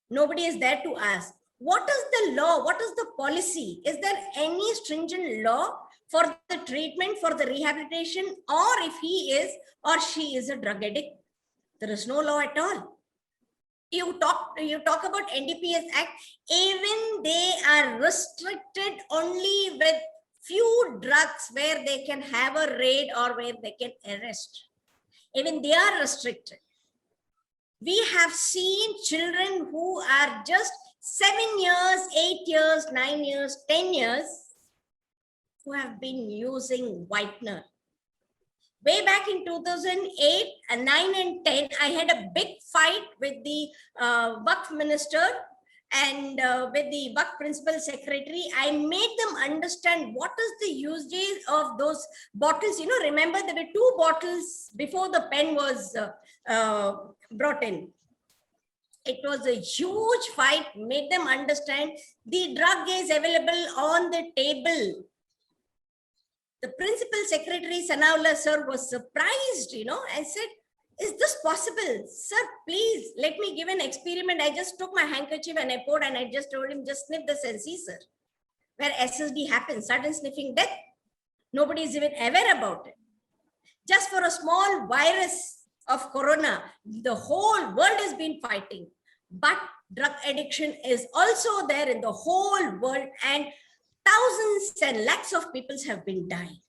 Nobody is there to ask. What is the law? What is the policy? Is there any stringent law for the treatment, for the rehabilitation, or if he is or she is a drug addict? There is no law at all. You talk about NDPS Act, even they are restricted only with few drugs where they can have a raid or where they can arrest. Even they are restricted. We have seen children who are just 7 years, 8 years, 9 years, 10 years, who have been using whitener. Way back in 2008, 9 and 10, I had a big fight with the Waqf minister and with the Waqf principal secretary. I made them understand what is the usage of those bottles. Remember there were 2 bottles before the pen was brought in. It was a huge fight, made them understand the drug is available on the table. The principal secretary, Sanaullah sir, was surprised, and said, is this possible? Sir, please, let me give an experiment. I just took my handkerchief and I poured and I just told him, just sniff this and see, sir. Where SSD happens, sudden sniffing death. Nobody is even aware about it. Just for a small virus of corona, the whole world has been fighting. But drug addiction is also there in the whole world, and thousands and lakhs of people have been dying.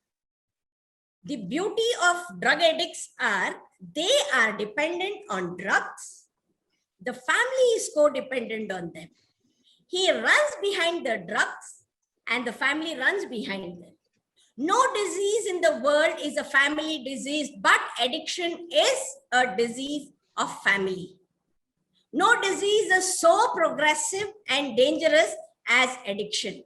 The beauty of drug addicts are they are dependent on drugs. The family is codependent on them. He runs behind the drugs and the family runs behind them. No disease in the world is a family disease, but addiction is a disease of family. No disease is so progressive and dangerous as addiction.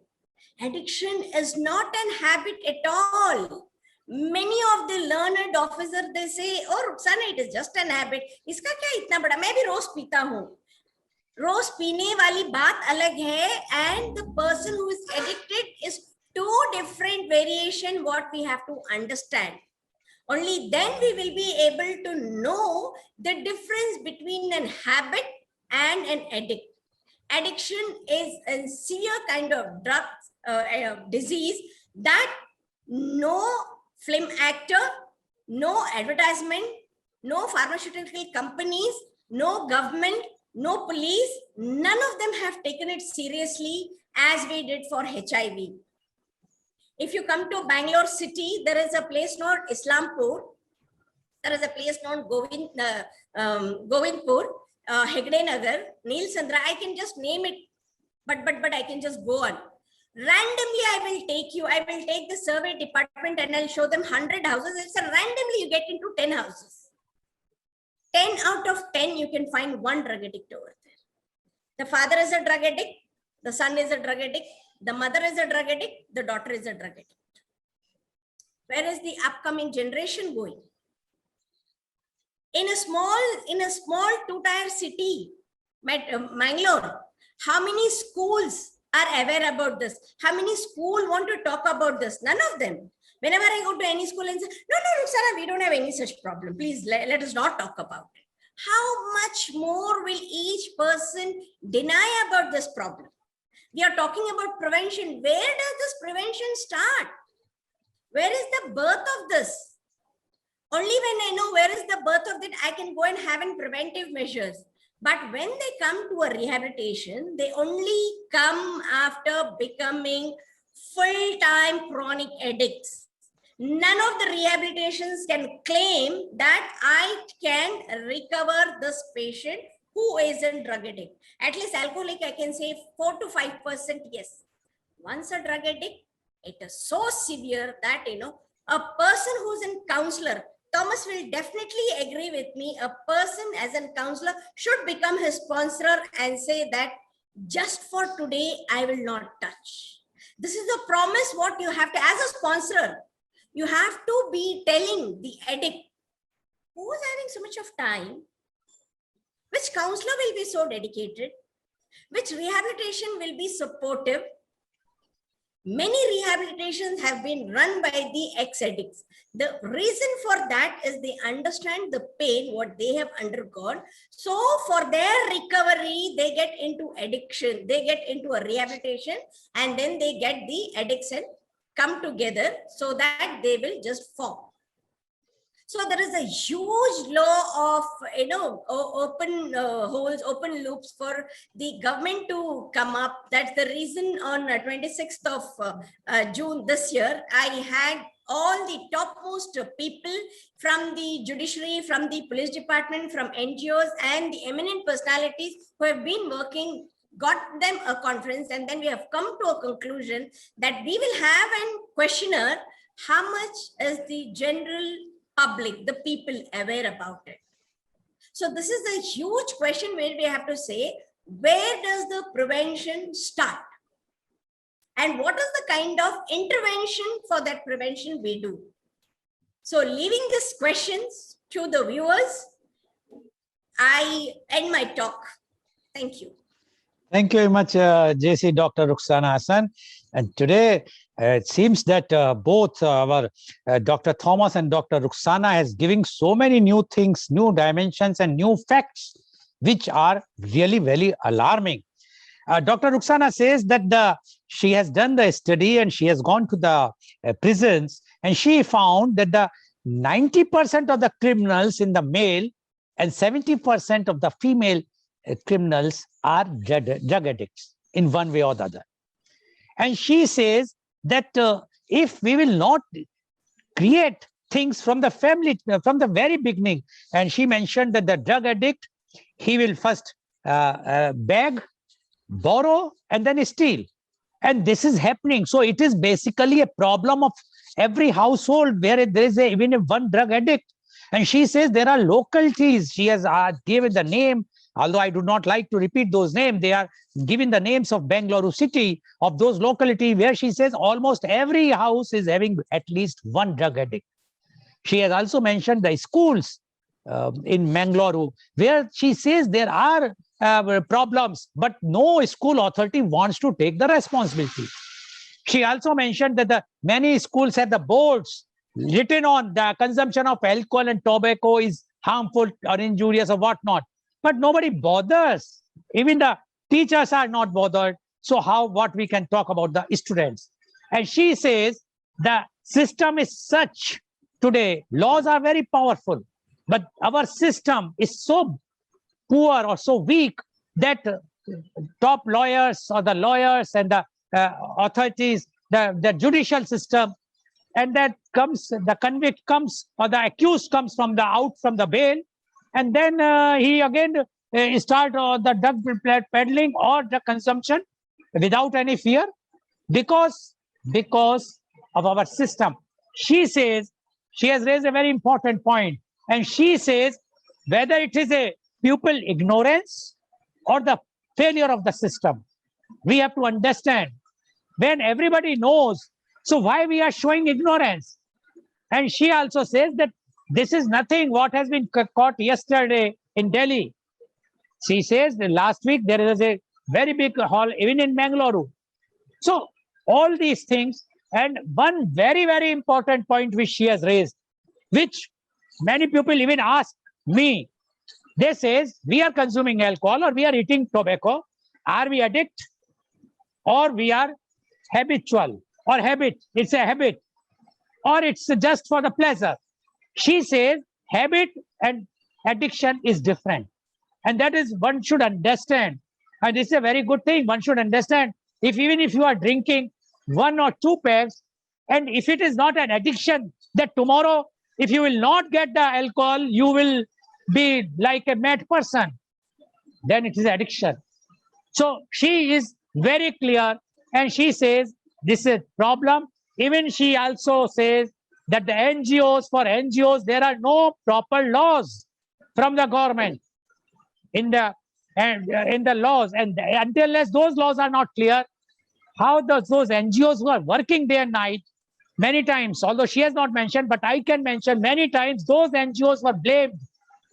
Addiction is not an habit at all. Many of the learned officers, they say, oh, Ruxana, it is just an habit. Iska kya itna bada? Main bhi roz peeta hoon. Roz peene wali baat alag hai, and the person who is addicted is 2 different variation what we have to understand. Only then we will be able to know the difference between an habit and an addict. Addiction is a severe kind of drug disease that no film actor, no advertisement, no pharmaceutical companies, no government, no police, none of them have taken it seriously as we did for HIV. If you come to Bangalore city, there is a place called Islampur. There is a place called Govindpur, Hegde Nagar, Neel Sandra. I can just name it, but I can just go on. Randomly, I will take the survey department and I'll show them 100 houses. It's a randomly you get into 10 houses. 10 out of 10, you can find one drug addict over there. The father is a drug addict, the son is a drug addict, the mother is a drug addict, the daughter is a drug addict. Where is the upcoming generation going? In a small two-tier city, Mangalore, how many schools are aware about this? How many schools want to talk about this? None of them. Whenever I go to any school and say, no, Ruxana, we don't have any such problem. Please let us not talk about it. How much more will each person deny about this problem? We are talking about prevention. Where does this prevention start? Where is the birth of this? Only when I know where is the birth of it, I can go and have in preventive measures. But when they come to a rehabilitation, they only come after becoming full-time chronic addicts. None of the rehabilitations can claim that I can recover this patient who isn't drug addict. At least alcoholic, I can say 4 to 5%, yes. Once a drug addict, it is so severe that, a person who's in counselor, Thomas will definitely agree with me, a person as a counselor should become his sponsor and say that just for today, I will not touch. This is the promise what you have to, as a sponsor, you have to be telling the addict who is having so much of time, which counselor will be so dedicated, which rehabilitation will be supportive. Many rehabilitations have been run by the ex-addicts. The reason for that is they understand the pain, what they have undergone. So for their recovery, they get into addiction, they get into a rehabilitation, and then they get the addiction come together so that they will just form. So there is a huge law of, open holes, open loops for the government to come up. That's the reason on 26th of June this year, I had all the topmost people from the judiciary, from the police department, from NGOs, and the eminent personalities who have been working, got them a conference, and then we have come to a conclusion that we will have a questionnaire. How much is the general public, the people, aware about it? So this is a huge question where we have to say, where does the prevention start? And what is the kind of intervention for that prevention we do? So leaving these questions to the viewers, I end my talk. Thank you. Thank you very much, JC Dr. Ruxana Hassan. And today, it seems that both our Dr. Thomas and Dr. Ruxana has given so many new things, new dimensions, and new facts, which are really very alarming. Dr. Ruxana says that she has done the study and she has gone to the prisons, and she found that the 90% of the criminals in the male and 70% of the female criminals are drug addicts in one way or the other. And she says that if we will not create things from the family, from the very beginning, and she mentioned that the drug addict, he will first beg, borrow, and then steal. And this is happening. So it is basically a problem of every household where there is even one drug addict. And she says there are localities. She has given the name, although I do not like to repeat those names. They are given the names of Bangalore city, of those localities where she says almost every house is having at least one drug addict. She has also mentioned the schools in Mangalore, where she says there are problems, but no school authority wants to take the responsibility. She also mentioned that the many schools have the boards written on the consumption of alcohol and tobacco is harmful or injurious or whatnot, but nobody bothers. Even the teachers are not bothered. So what we can talk about the students? And she says the system is such today, laws are very powerful, but our system is so poor or so weak that top lawyers or the lawyers and the authorities, the judicial system, and that comes, the convict comes or the accused comes from the bail, and then he again start the drug peddling or the consumption without any fear because of our system. She says, she has raised a very important point, and she says whether it is a pupil ignorance or the failure of the system. We have to understand when everybody knows, so why we are showing ignorance? And she also says that this is nothing what has been caught yesterday in Delhi. She says that last week there was a very big hall even in Bangalore. So all these things, and one very, very important point which she has raised, which many people even ask me, they says, we are consuming alcohol or we are eating tobacco. Are we addict or we are habitual or habit? It's a habit or it's just for the pleasure. She says habit and addiction is different. And that is one should understand. And this is a very good thing. One should understand if even if you are drinking 1 or 2 packs, and if it is not an addiction, that tomorrow, if you will not get the alcohol, you will be like a mad person. Then it is addiction. So she is very clear and she says this is a problem. Even she also says that the NGOs, for NGOs, there are no proper laws from the government in the laws, and until those laws are not clear, how those NGOs who are working day and night, many times, although she has not mentioned, but I can mention many times, those NGOs were blamed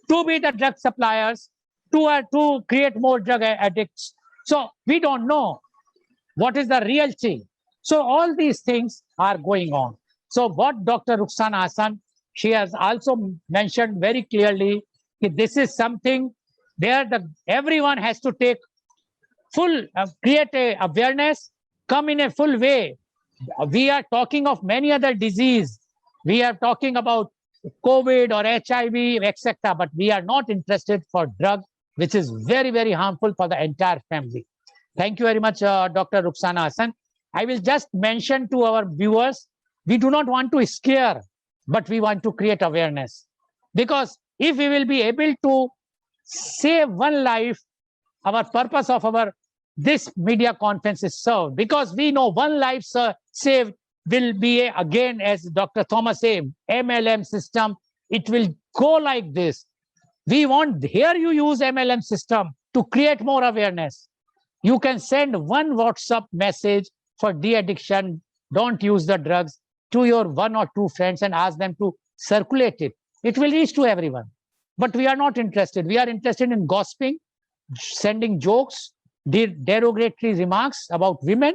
to be the drug suppliers, to create more drug addicts. So we don't know what is the real thing. So all these things are going on. So what Dr. Rukhsana Hassan, she has also mentioned very clearly that this is something where everyone has to take full, create a awareness, come in a full way. We are talking of many other disease. We are talking about COVID or HIV, etc. But we are not interested for drug, which is very, very harmful for the entire family. Thank you very much, Dr. Rukhsana Hassan. I will just mention to our viewers, we do not want to scare, but we want to create awareness. Because if we will be able to save one life, our purpose of this media conference is served. Because we know one life saved will be, again, as Dr. Thomas said, MLM system, it will go like this. We want, here you use MLM system to create more awareness. You can send one WhatsApp message for de-addiction, don't use the drugs, to your 1 or 2 friends and ask them to circulate it. It will reach to everyone. But we are not interested. We are interested in gossiping, sending jokes, derogatory remarks about women,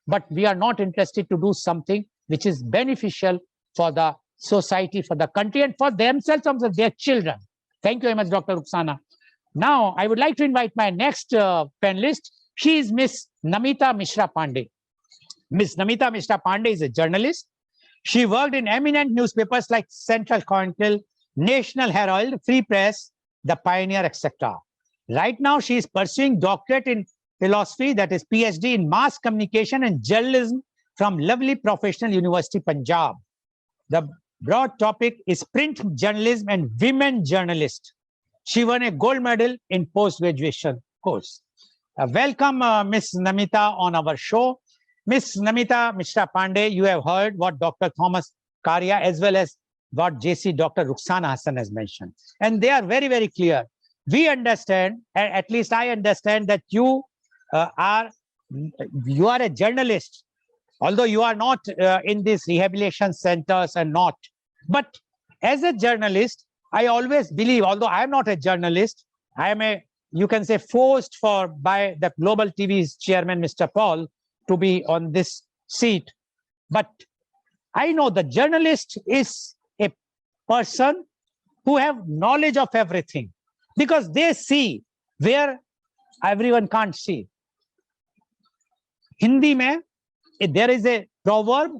but we are not interested to do something which is beneficial for the society, for the country, and for themselves and for their children. Thank you very much, Dr. Rukhsana. Now, I would like to invite my next panelist. She is Miss Namita Mishra Pandey. Miss Namita Mishra Pandey is a journalist. She worked in eminent newspapers like Central Chronicle, National Herald, Free Press, The Pioneer, etc. Right now, she is pursuing doctorate in philosophy, that is PhD in mass communication and journalism from Lovely Professional University, Punjab. The broad topic is print journalism and women journalists. She won a gold medal in post-graduation course. Welcome, Miss Namita, on our show. Miss Namita Mishra Pandey, you have heard what Dr. Thomas Karia as well as what JC Dr. Rukhsana Hassan has mentioned. And they are very, very clear. We understand, at least I understand, that you are a journalist, although you are not in these rehabilitation centers and not. But as a journalist, I always believe, although I am not a journalist, I am you can say, forced by the Global TV's chairman, Mr. Paul, to be on this seat. But I know the journalist is a person who have knowledge of everything, because they see where everyone can't see. Hindi mein, there is a proverb,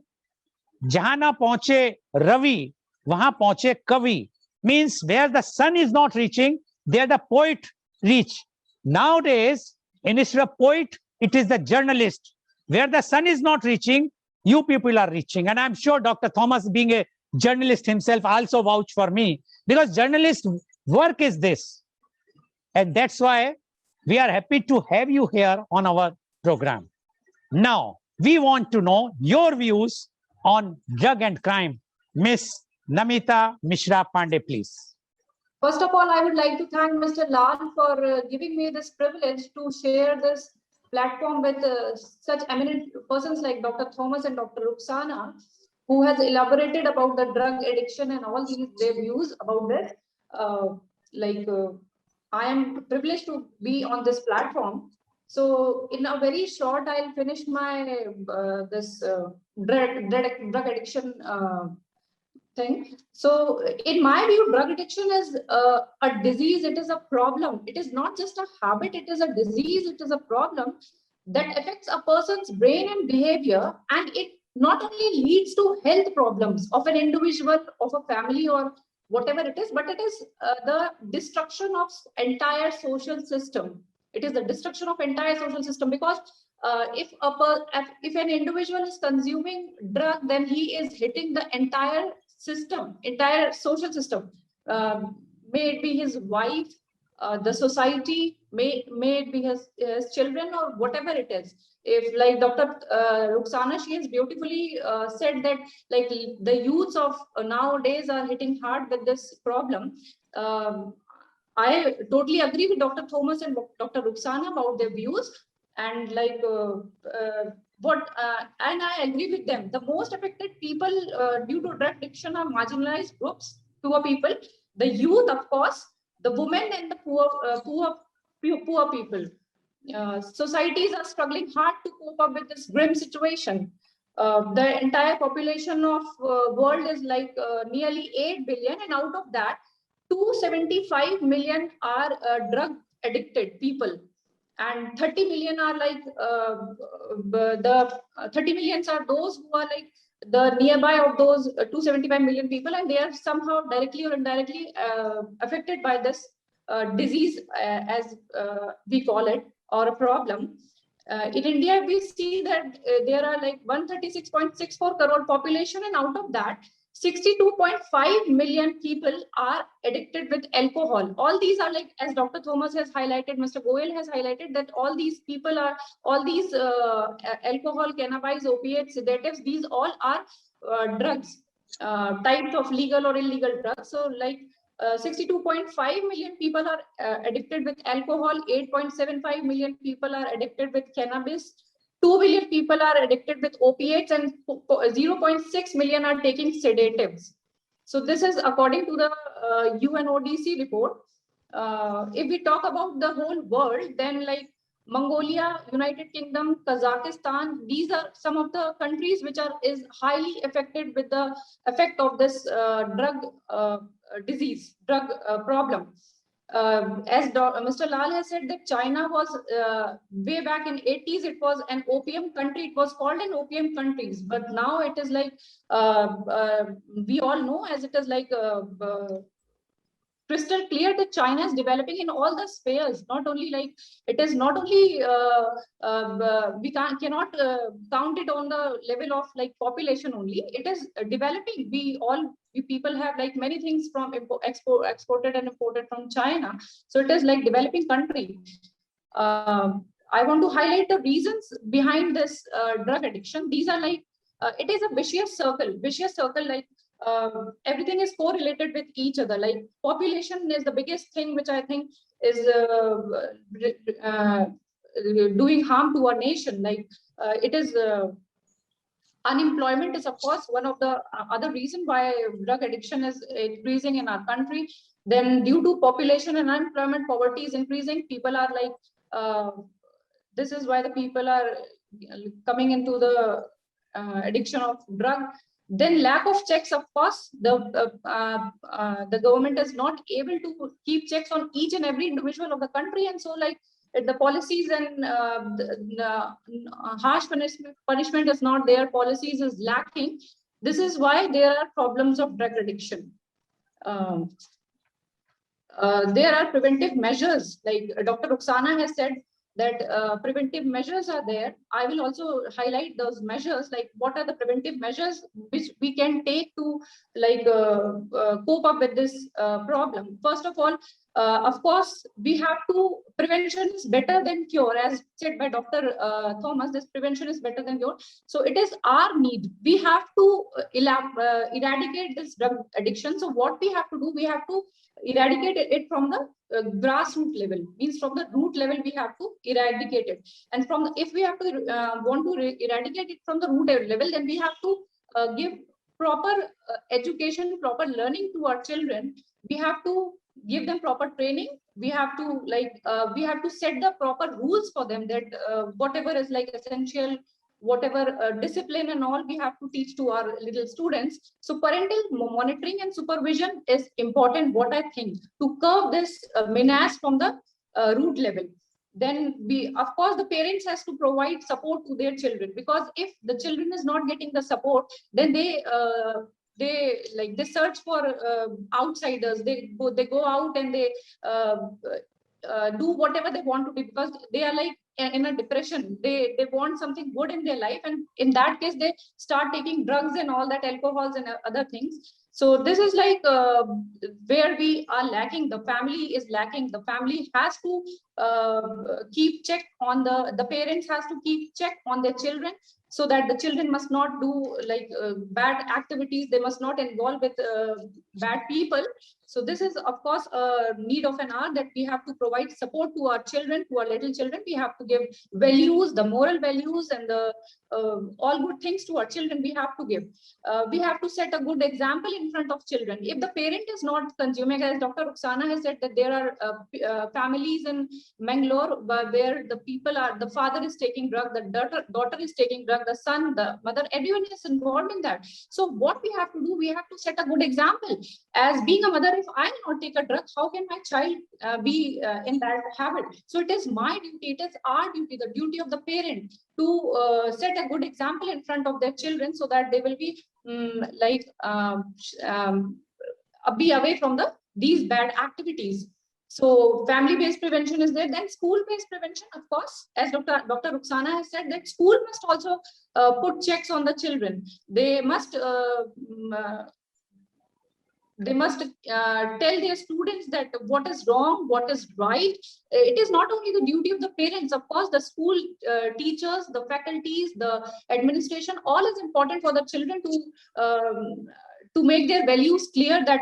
jahan na pahunche Ravi, wahan pahunche Kavi. Means where the sun is not reaching, there the poet reach. Nowadays, instead of poet, it is the journalist. Where the sun is not reaching, you people are reaching. And I'm sure Dr. Thomas, being a journalist himself, also vouch for me, because journalist work is this. And that's why we are happy to have you here on our program. Now, we want to know your views on drug and crime. Miss Namita Mishra Pandey, please. First of all, I would like to thank Mr. Lal for giving me this privilege to share this platform with such eminent persons like Dr. Thomas and Dr. Ruxana, who has elaborated about the drug addiction and all these their views about this. I am privileged to be on this platform. So in a very short, I'll finish my drug addiction thing. So in my view, drug addiction is a disease. It is a problem. It is not just a habit. It is a disease. It is a problem that affects a person's brain and behavior. And it not only leads to health problems of an individual, of a family, or whatever it is, but it is the destruction of entire social system. It is the destruction of entire social system, because if an individual is consuming drug, then he is hitting the entire system, entire social system. May it be his wife, the society, may it be his children, or whatever it is. If like Dr. Ruxana, she has beautifully said that like the youths of nowadays are hitting hard with this problem. I totally agree with Dr. Thomas and Dr. Ruxana about their views, and like and I agree with them. The most affected people due to drug addiction are marginalized groups, poor people, the youth, of course, the women, and the poor people. Societies are struggling hard to cope up with this grim situation. The entire population of world is like nearly 8 billion, and out of that, 275 million are drug addicted people, and 30 million are like the 30 millions are those who are like the nearby of those 275 million people, and they are somehow directly or indirectly affected by this disease, as we call it, or a problem. In India, we see that there are like 136.64 crore population, and out of that, 62.5 million people are addicted with alcohol. All these are like, as Dr. Thomas has highlighted, Mr. Goel has highlighted, that all these people are, all these alcohol, cannabis, opiates, sedatives, these all are drugs, types of legal or illegal drugs. So like 62.5 million people are addicted with alcohol, 8.75 million people are addicted with cannabis, 2 billion people are addicted with opiates, and 0.6 million are taking sedatives. So this is according to the UNODC report. If we talk about the whole world, then like Mongolia, United Kingdom, Kazakhstan, these are some of the countries which is highly affected with the effect of this drug disease, drug problem. As Mr. Lal has said, that China was way back in 80s, it was an opium country. It was called an opium countries, but now it is like we all know, as it is like crystal clear that China is developing in all the spheres. Not only like it is not only we cannot count it on the level of like population only. It is developing. We people have like many things from exported and imported from China. So it is like developing country. I want to highlight the reasons behind this drug addiction. These are like it is a vicious circle. Like everything is correlated with each other. Like population is the biggest thing which I think is doing harm to our nation. Like it is unemployment is of course one of the other reason why drug addiction is increasing in our country. Then due to population and unemployment, poverty is increasing. People are like this is why the people are coming into the addiction of drug. Then lack of checks, of course, the government is not able to keep checks on each and every individual of the country, and so like the policies and harsh punishment is not there, policies is lacking. This is why there are problems of drug addiction. There are preventive measures, like Dr. Ruxana has said, that preventive measures are there. I will also highlight those measures, like what are the preventive measures which we can take to like cope up with this problem. First of all, Of course, we have to, prevention is better than cure, as said by Dr. Thomas, this prevention is better than cure. So it is our need. We have to eradicate this drug addiction. So what we have to do, we have to eradicate it from the grassroots level, means from the root level, we have to eradicate it. And from, if we have to want to eradicate it from the root level, then we have to give proper education, proper learning to our children. We have to give them proper training. We have to we have to set the proper rules for them, that whatever is like essential, whatever discipline and all, we have to teach to our little students. So parental monitoring and supervision is important, what I think, to curb this menace from the root level. Then we, of course, the parents has to provide support to their children, because if the children is not getting the support, then they search for outsiders. They go out and they do whatever they want to do, because they are like in a depression. They want something good in their life, and in that case they start taking drugs and all that, alcohols and other things. So this is like where we are lacking. The family is lacking. The family has to keep check on the parents has to keep check on their children, so that the children must not do bad activities. They must not involve with bad people. So this is, of course, a need of an hour, that we have to provide support to our children, to our little children. We have to give values, the moral values, and the all good things to our children. We have to give. We have to set a good example in front of children. If the parent is not consuming, as Dr. Ruxana has said, that there are families in Mangalore where the people are, the father is taking drug, the daughter is taking drug, the son, the mother, everyone is involved in that. So what we have to do, we have to set a good example. As being a mother, if I not take a drug, how can my child be in that habit? So it is my duty, it is our duty, the duty of the parent, to set a good example in front of their children, so that they will be be away from these bad activities. So family-based prevention is there. Then school-based prevention, of course, as Dr. Ruxana has said, that school must also put checks on the children. They must tell their students that what is wrong, what is right. It is not only the duty of the parents, of course, the school teachers, the faculties, the administration, all is important for the children to make their values clear, that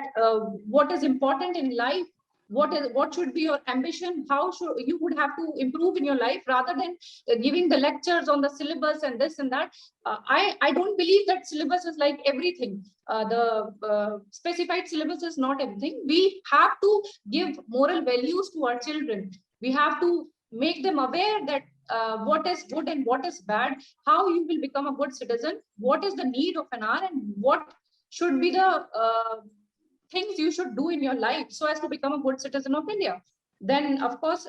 what is important in life, what should be your ambition, how should you would have to improve in your life, rather than giving the lectures on the syllabus and this and that. I don't believe that syllabus is like everything. The specified syllabus is not everything. We have to give moral values to our children. We have to make them aware that what is good and what is bad, how you will become a good citizen, what is the need of an hour, and what should be the things you should do in your life so as to become a good citizen of India. Then, of course,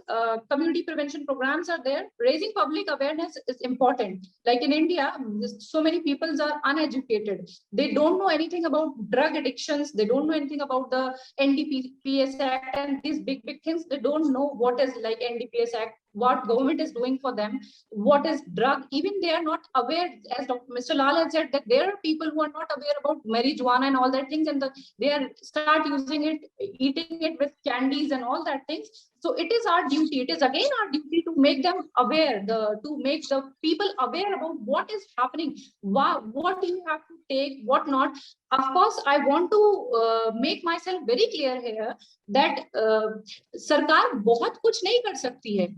community prevention programs are there. Raising public awareness is important. Like in India, so many people are uneducated. They don't know anything about drug addictions. They don't know anything about the NDPS Act and these big things. They don't know what is like NDPS Act, what government is doing for them, what is drug. Even they are not aware, as Mr. Lal has said, that there are people who are not aware about marijuana and all that things, and they are start using it, eating it with candies and all that things. So it is our duty. It is again our duty to make them aware, to make the people aware about what is happening, what you have to take, what not. Of course, I want to make myself very clear here that सरकार बहुत कुछ नहीं कर सकती है.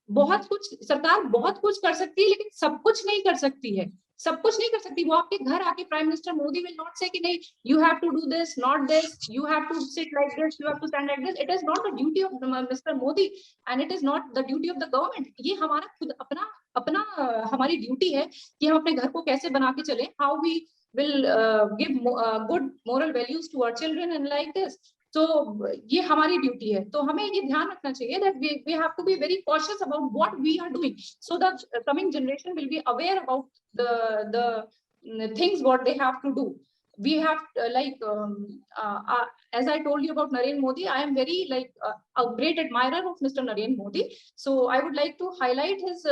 बहुत कुछ सरकार बहुत कुछ कर सकती है, लेकिन सब कुछ नहीं कर सकती है. सब कुछ नहीं कर सकती. वो आपके घर आके prime minister Modi will not say कि नहीं, you have to do this, not this, you have to sit like this, you have to stand like this. It is not the duty of Mr. Modi and it is not the duty of the government. ये हमारा खुद अपना हमारी duty है कि हम अपने घर को कैसे बना के चलें. How we will give good moral values to our children and like this. So ये हमारी ड्यूटी है. तो हमें ये ध्यान रखना चाहिए that we have to be very cautious about what we are doing, so that coming generation will be aware about the things what they have to do. we have as I told you about Narendra Modi, I am very a great admirer of Mr. Narendra Modi. So I would like to highlight his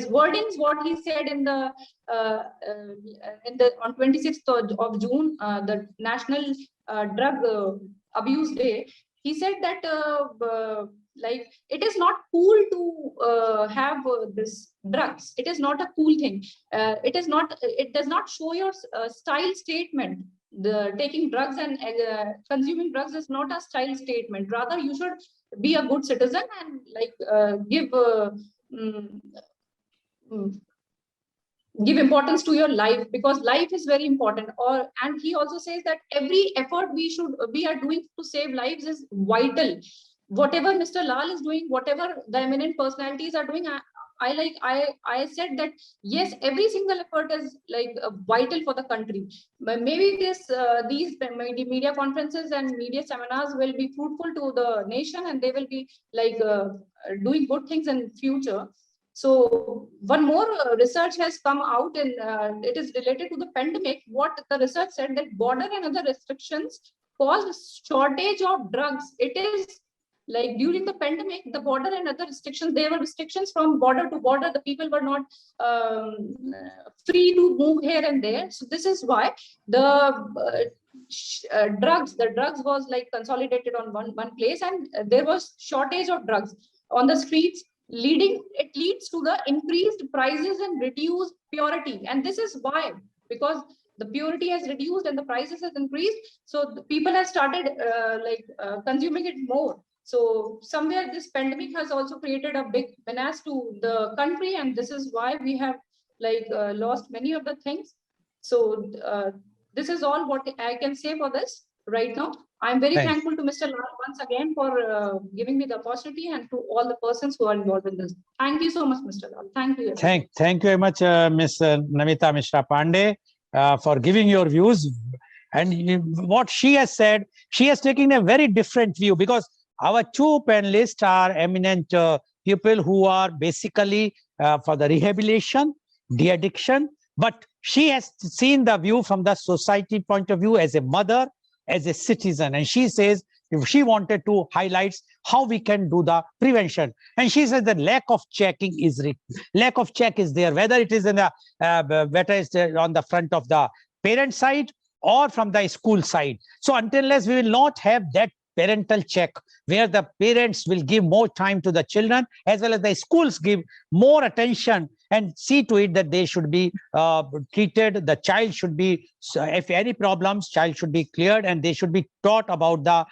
wordings, what he said in the on 26th of June, the National Drug Abuse Day. He said that it is not cool to have this drugs. It is not a cool thing. It is not. It does not show your style statement. The taking drugs and consuming drugs is not a style statement. Rather, you should be a good citizen and give give importance to your life, because life is very important. And he also says that every effort we are doing to save lives is vital. Whatever Mr. Lal is doing, whatever the eminent personalities are doing, I said that yes, every single effort is vital for the country. But maybe these media conferences and media seminars will be fruitful to the nation, and they will be doing good things in future. So one more research has come out, and it is related to the pandemic. What the research said, that border and other restrictions caused shortage of drugs. It is like during the pandemic, the border and other restrictions, there were restrictions from border to border. The people were not free to move here and there. So this is why the drugs was consolidated on one place, and there was shortage of drugs on the streets. It leads to the increased prices and reduced purity. And this is why, because the purity has reduced and the prices has increased, so the people have started consuming it more. So somewhere this pandemic has also created a big menace to the country, and this is why we have lost many of the things. So this is all what I can say for this right now. I'm very thankful to Mr. Lal once again for giving me the opportunity, and to all the persons who are involved in this. Thank you so much, Mr. Lal. Thank you. Thank you very much, Ms. Namita Mishra Pandey, for giving your views. And what she has said, she has taken a very different view, because our two panelists are eminent people who are basically for the rehabilitation, de-addiction, but she has seen the view from the society point of view as a mother, as a citizen. And she says, if she wanted to highlight how we can do the prevention. And she says that lack of checking is there, whether it is in the whether it's on the front of the parent side or from the school side. So until unless we will not have that parental check, where the parents will give more time to the children, as well as the schools give more attention and see to it that they should be treated. The child should be, if any problems, child should be cleared, and they should be taught about the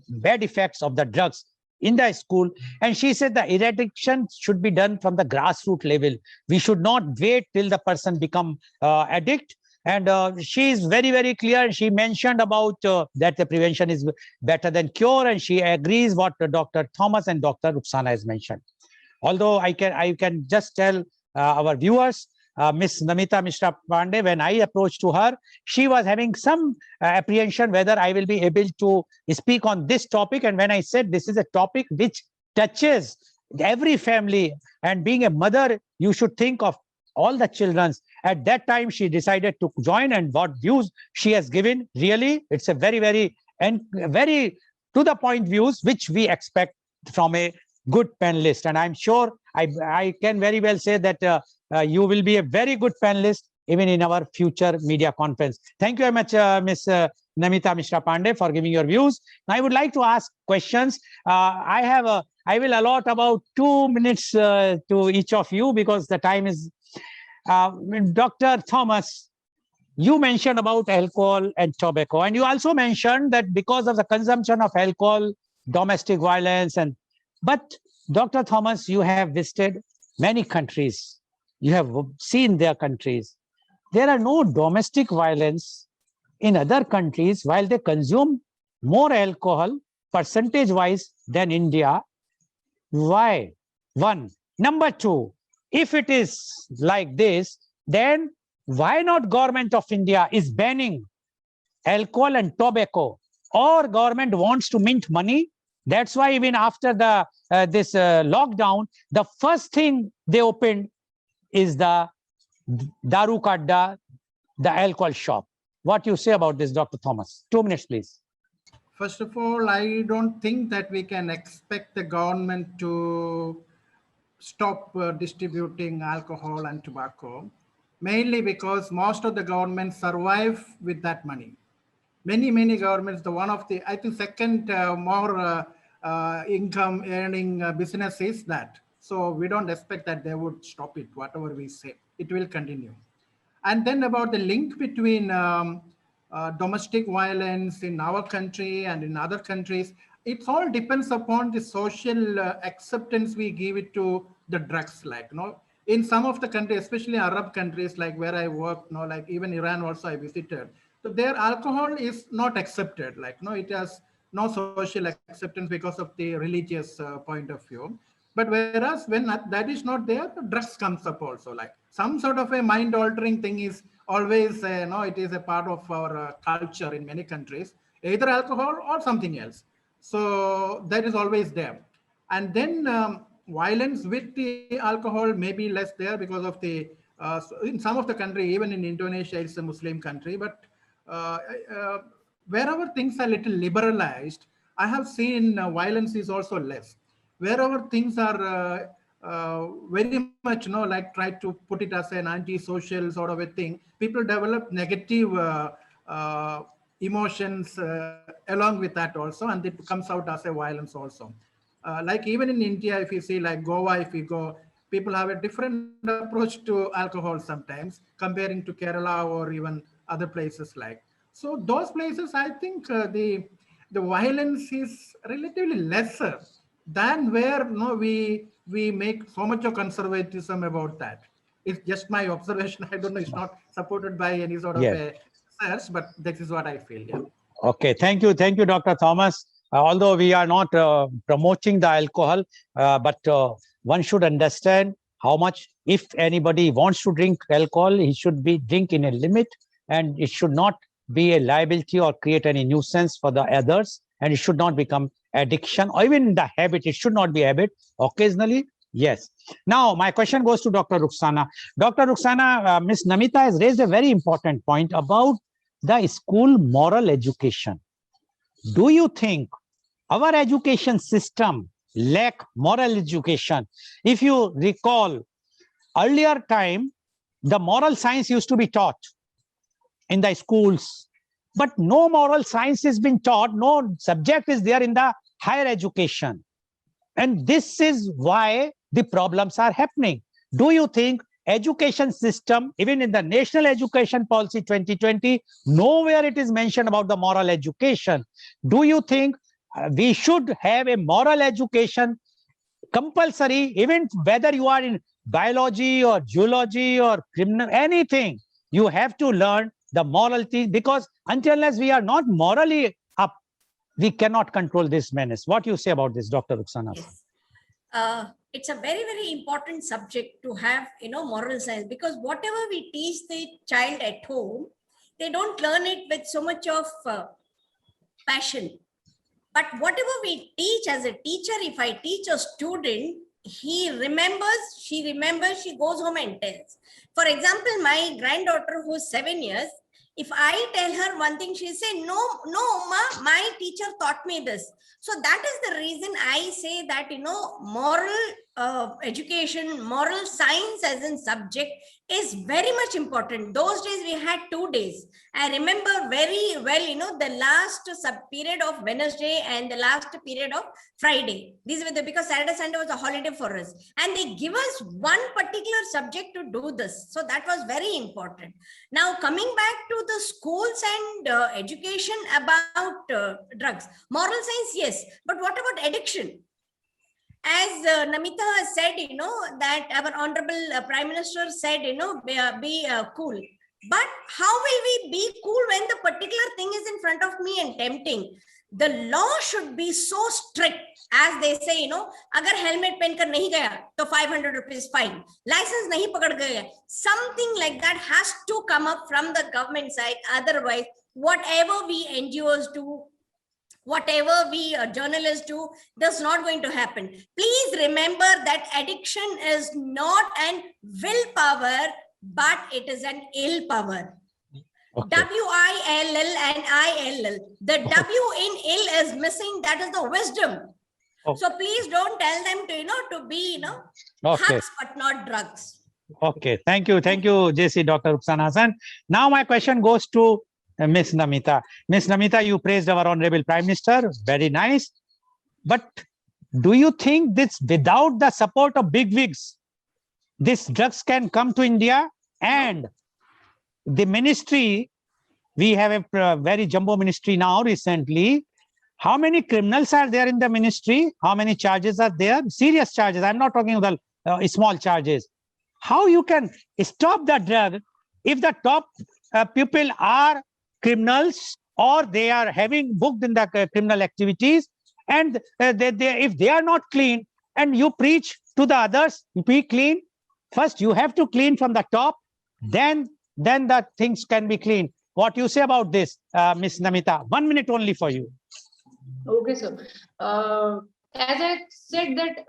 bad effects of the drugs in the school. And she said the eradication should be done from the grassroots level. We should not wait till the person become addict. And she is very, very clear. She mentioned about that the prevention is better than cure, and she agrees what Dr. Thomas and Dr. Ruxana has mentioned. Although I can just tell our viewers, Miss Namita Mishra Pandey, when I approached to her, she was having some apprehension whether I will be able to speak on this topic. And when I said this is a topic which touches every family, and being a mother, you should think of all the children. At that time, she decided to join, and what views she has given, really, it's a very, very to the point views which we expect from a good panelist. And I'm sure I can very well say that you will be a very good panelist even in our future media conference. Thank you very much, Ms. Namita Mishra Pandey, for giving your views. Now, I would like to ask questions. I will allot about 2 minutes to each of you, because the time is. Dr. Thomas, you mentioned about alcohol and tobacco, and you also mentioned that because of the consumption of alcohol, domestic violence, but Dr. Thomas, you have visited many countries. You have seen their countries. There are no domestic violence in other countries while they consume more alcohol percentage-wise than India. Why? One. Number two, if it is like this, then why not government of India is banning alcohol and tobacco? Or government wants to mint money. That's why even after the this lockdown, the first thing they opened is the daru kadda, the alcohol shop. What you say about this, Dr. Thomas? 2 minutes, please. First of all, I don't think that we can expect the government to stop distributing alcohol and tobacco, mainly because most of the governments survive with that money. Many governments, the one of the, I think second more income earning business is that. So we don't expect that they would stop it, whatever we say, it will continue. And then about the link between domestic violence in our country and in other countries, it all depends upon the social acceptance we give it to the drugs. Like, you know, in some of the countries, especially Arab countries, like where I work, you know, like even Iran also I visited. So their alcohol is not accepted. Like, no, it has no social acceptance because of the religious point of view. But whereas when that is not there, the drugs comes up also. Like some sort of a mind-altering thing is always, no, it is a part of our culture in many countries, either alcohol or something else. So that is always there. And then violence with the alcohol may be less there because of the, in some of the country, even in Indonesia, it's a Muslim country, but wherever things are little liberalized, I have seen violence is also less. Wherever things are very much, you know, like try to put it as an anti-social sort of a thing, people develop negative emotions along with that also, and it comes out as a violence also. Like even in India, if you see like Goa, if you go, people have a different approach to alcohol sometimes comparing to Kerala or even other places like. So those places, I think the violence is relatively lesser than where we make so much of conservatism about that. It's just my observation. I don't know. It's not supported by any sort of a research, but this is what I feel. Yeah. Okay, thank you, Dr. Thomas. Although we are not promoting the alcohol, but one should understand how much, if anybody wants to drink alcohol, he should be drink in a limit, and it should not be a liability or create any nuisance for the others, and it should not become addiction or even the habit. It should not be habit. Occasionally, yes. Now, my question goes to Dr. Rukhsana. Dr. Rukhsana, Ms. Namita has raised a very important point about the school moral education. Do you think our education system lack moral education? If you recall, earlier time, the moral science used to be taught in the schools, but no moral science has been taught, no subject is there in the higher education. And this is why the problems are happening. Do you think education system, even in the National Education Policy 2020, nowhere it is mentioned about the moral education? Do you think we should have a moral education compulsory, even whether you are in biology or zoology or criminal, anything, you have to learn the moral thing, because until unless we are not morally up, we cannot control this menace. What do you say about this, Dr. Rukhsana? Yes. It's a very important subject to have, moral science, because whatever we teach the child at home, they don't learn it with so much of passion. But whatever we teach as a teacher, if I teach a student, he remembers, she remembers, she goes home and tells. For example, my granddaughter who's 7 years, if I tell her one thing, she'll say, no, ma, my teacher taught me this. So that is the reason I say that, moral education, moral science as a subject is very much important. Those days we had 2 days. I remember very well, the last period of Wednesday and the last period of Friday. These were because Saturday, Sunday was a holiday for us. And they give us one particular subject to do this. So that was very important. Now, coming back to the schools and education about drugs, moral science, yes. But what about addiction? As Namita has said, that our Honorable Prime Minister said, be cool. But how will we be cool when the particular thing is in front of me and tempting? The law should be so strict, as they say, agar helmet pen kar nahi gaya, to 500 rupees fine. License nahi pakad gaya. Something like that has to come up from the government side. Otherwise, whatever we NGOs do, whatever we journalists do, that's not going to happen. Please remember that addiction is not an willpower, but it is an ill power. Okay. W-I-L-L and I-L-L. The W in ill is missing. That is the wisdom. Oh. So please don't tell them to, to be, Okay. hugs, but not drugs. Okay. Thank you. Thank you, JC, Dr. Rukhsana Hassan. Now my question goes to Ms. Namita. Ms. Namita, you praised our Honorable Prime Minister. Very nice. But do you think this, without the support of big wigs, this drugs can come to India? And the ministry, we have a very jumbo ministry now recently. How many criminals are there in the ministry? How many charges are there? Serious charges. I'm not talking about small charges. How you can stop the drug if the top people are criminals or they are having booked in the criminal activities, and if they are not clean, and you preach to the others, be clean. First, you have to clean from the top, then the things can be clean. What you say about this, Ms. Namita? 1 minute only for you. Okay, sir. As I said that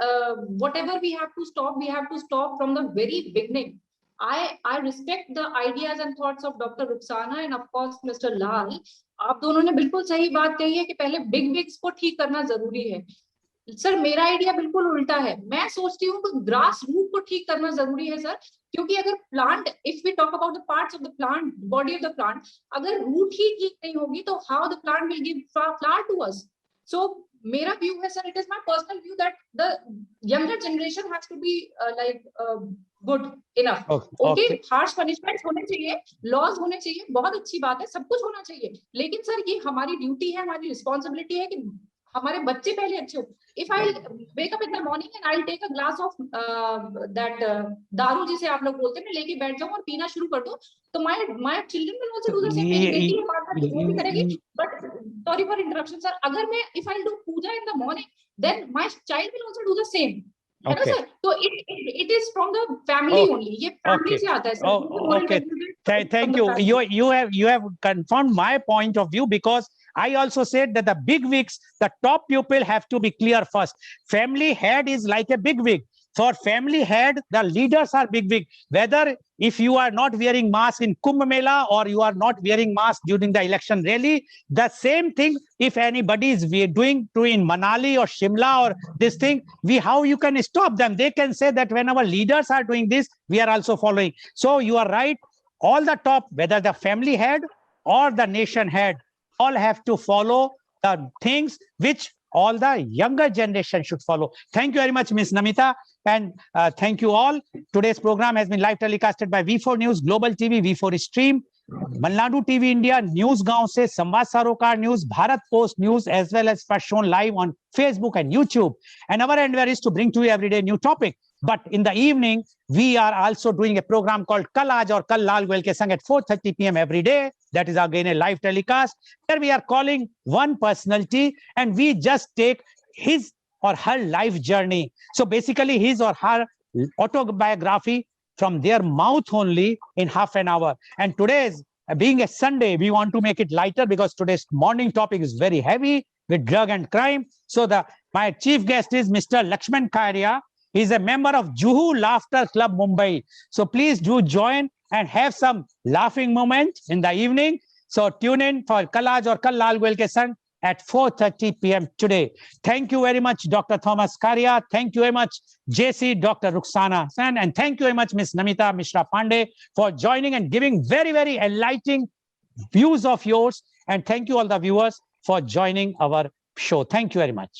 whatever we have to stop from the very beginning. I respect the ideas and thoughts of Dr. Rukhsana and of course Mr. Lal. आप दोनों ने बिल्कुल सही बात कही है कि पहले बिग विग्स को ठीक करना जरूरी है. सर मेरा आइडिया बिल्कुल उल्टा है. मैं सोचती हूँ कि ग्रास रूट को ठीक करना जरूरी है सर, क्योंकि अगर plant, if we talk about the parts of the plant, body of the plant, अगर रूट ही ठीक नहीं होगी तो how the plant will give flower to us. So मेरा व्यू है sir, it is my personal view that the younger generation has to be good enough. Okay, harsh punishments होने चाहिए, laws होने चाहिए, बहुत अच्छी बात है, सब कुछ होना चाहिए. लेकिन सर ये हमारी ड्यूटी है, हमारी रिस्पॉन्सिबिलिटी है कि हमारे बच्चे पहले अच्छे हो. If I wake up in the morning and I'll take a glass of that दारू जिसे आप लोग बोलते हैं, मैं लेके बैठ जाऊँ और पीना शुरू कर दूं, तो my children will also do the same. मेरी बेटी है, बात बात वो भी करेगी. But sorry for interruption, sir. अगर मैं if I'll do puja in the morning, then my child will also do the same. है ना सर? तो it is from the family only. ये family से आता है sir. Okay. Thank you. You have confirmed my point of view, because I also said that the big wigs, the top people have to be clear first. Family head is like a big wig. For family head, the leaders are big wig. Whether if you are not wearing mask in Kumbh Mela or you are not wearing mask during the election rally, the same thing if anybody is doing to in Manali or Shimla or this thing, how you can stop them? They can say that when our leaders are doing this, we are also following. So you are right. All the top, whether the family head or the nation head, all have to follow the things which all the younger generation should follow. Thank you very much, Ms. Namita. And thank you all. Today's program has been live telecasted by V4 News, Global TV, V4 Stream, Malnadu TV India, News Gaon se, Samvad Sarokar News, Bharat Post News, as well as first shown live on Facebook and YouTube. And our endeavor is to bring to you every day new topic. But in the evening, we are also doing a program called Kal Aaj or Kal Lal Goel ke Sang at 4:30 p.m. every day. That is again a live telecast where we are calling one personality and we just take his or her life journey. So basically his or her autobiography from their mouth only in half an hour. And today's being a Sunday, we want to make it lighter because today's morning topic is very heavy with drug and crime. So my chief guest is Mr. Lakshman Kharia. He is a member of Juhu Laughter Club, Mumbai. So please do join and have some laughing moment in the evening. So tune in for Kal Aaj or Kal Lal Goel ke Sang at 4:30 p.m. today. Thank you very much, Dr. Thomas Kharia. Thank you very much, JC, Dr. Rukhsana Hassan. And thank you very much, Ms. Namita Mishra Pandey, for joining and giving very, very enlightening views of yours. And thank you all the viewers for joining our show. Thank you very much.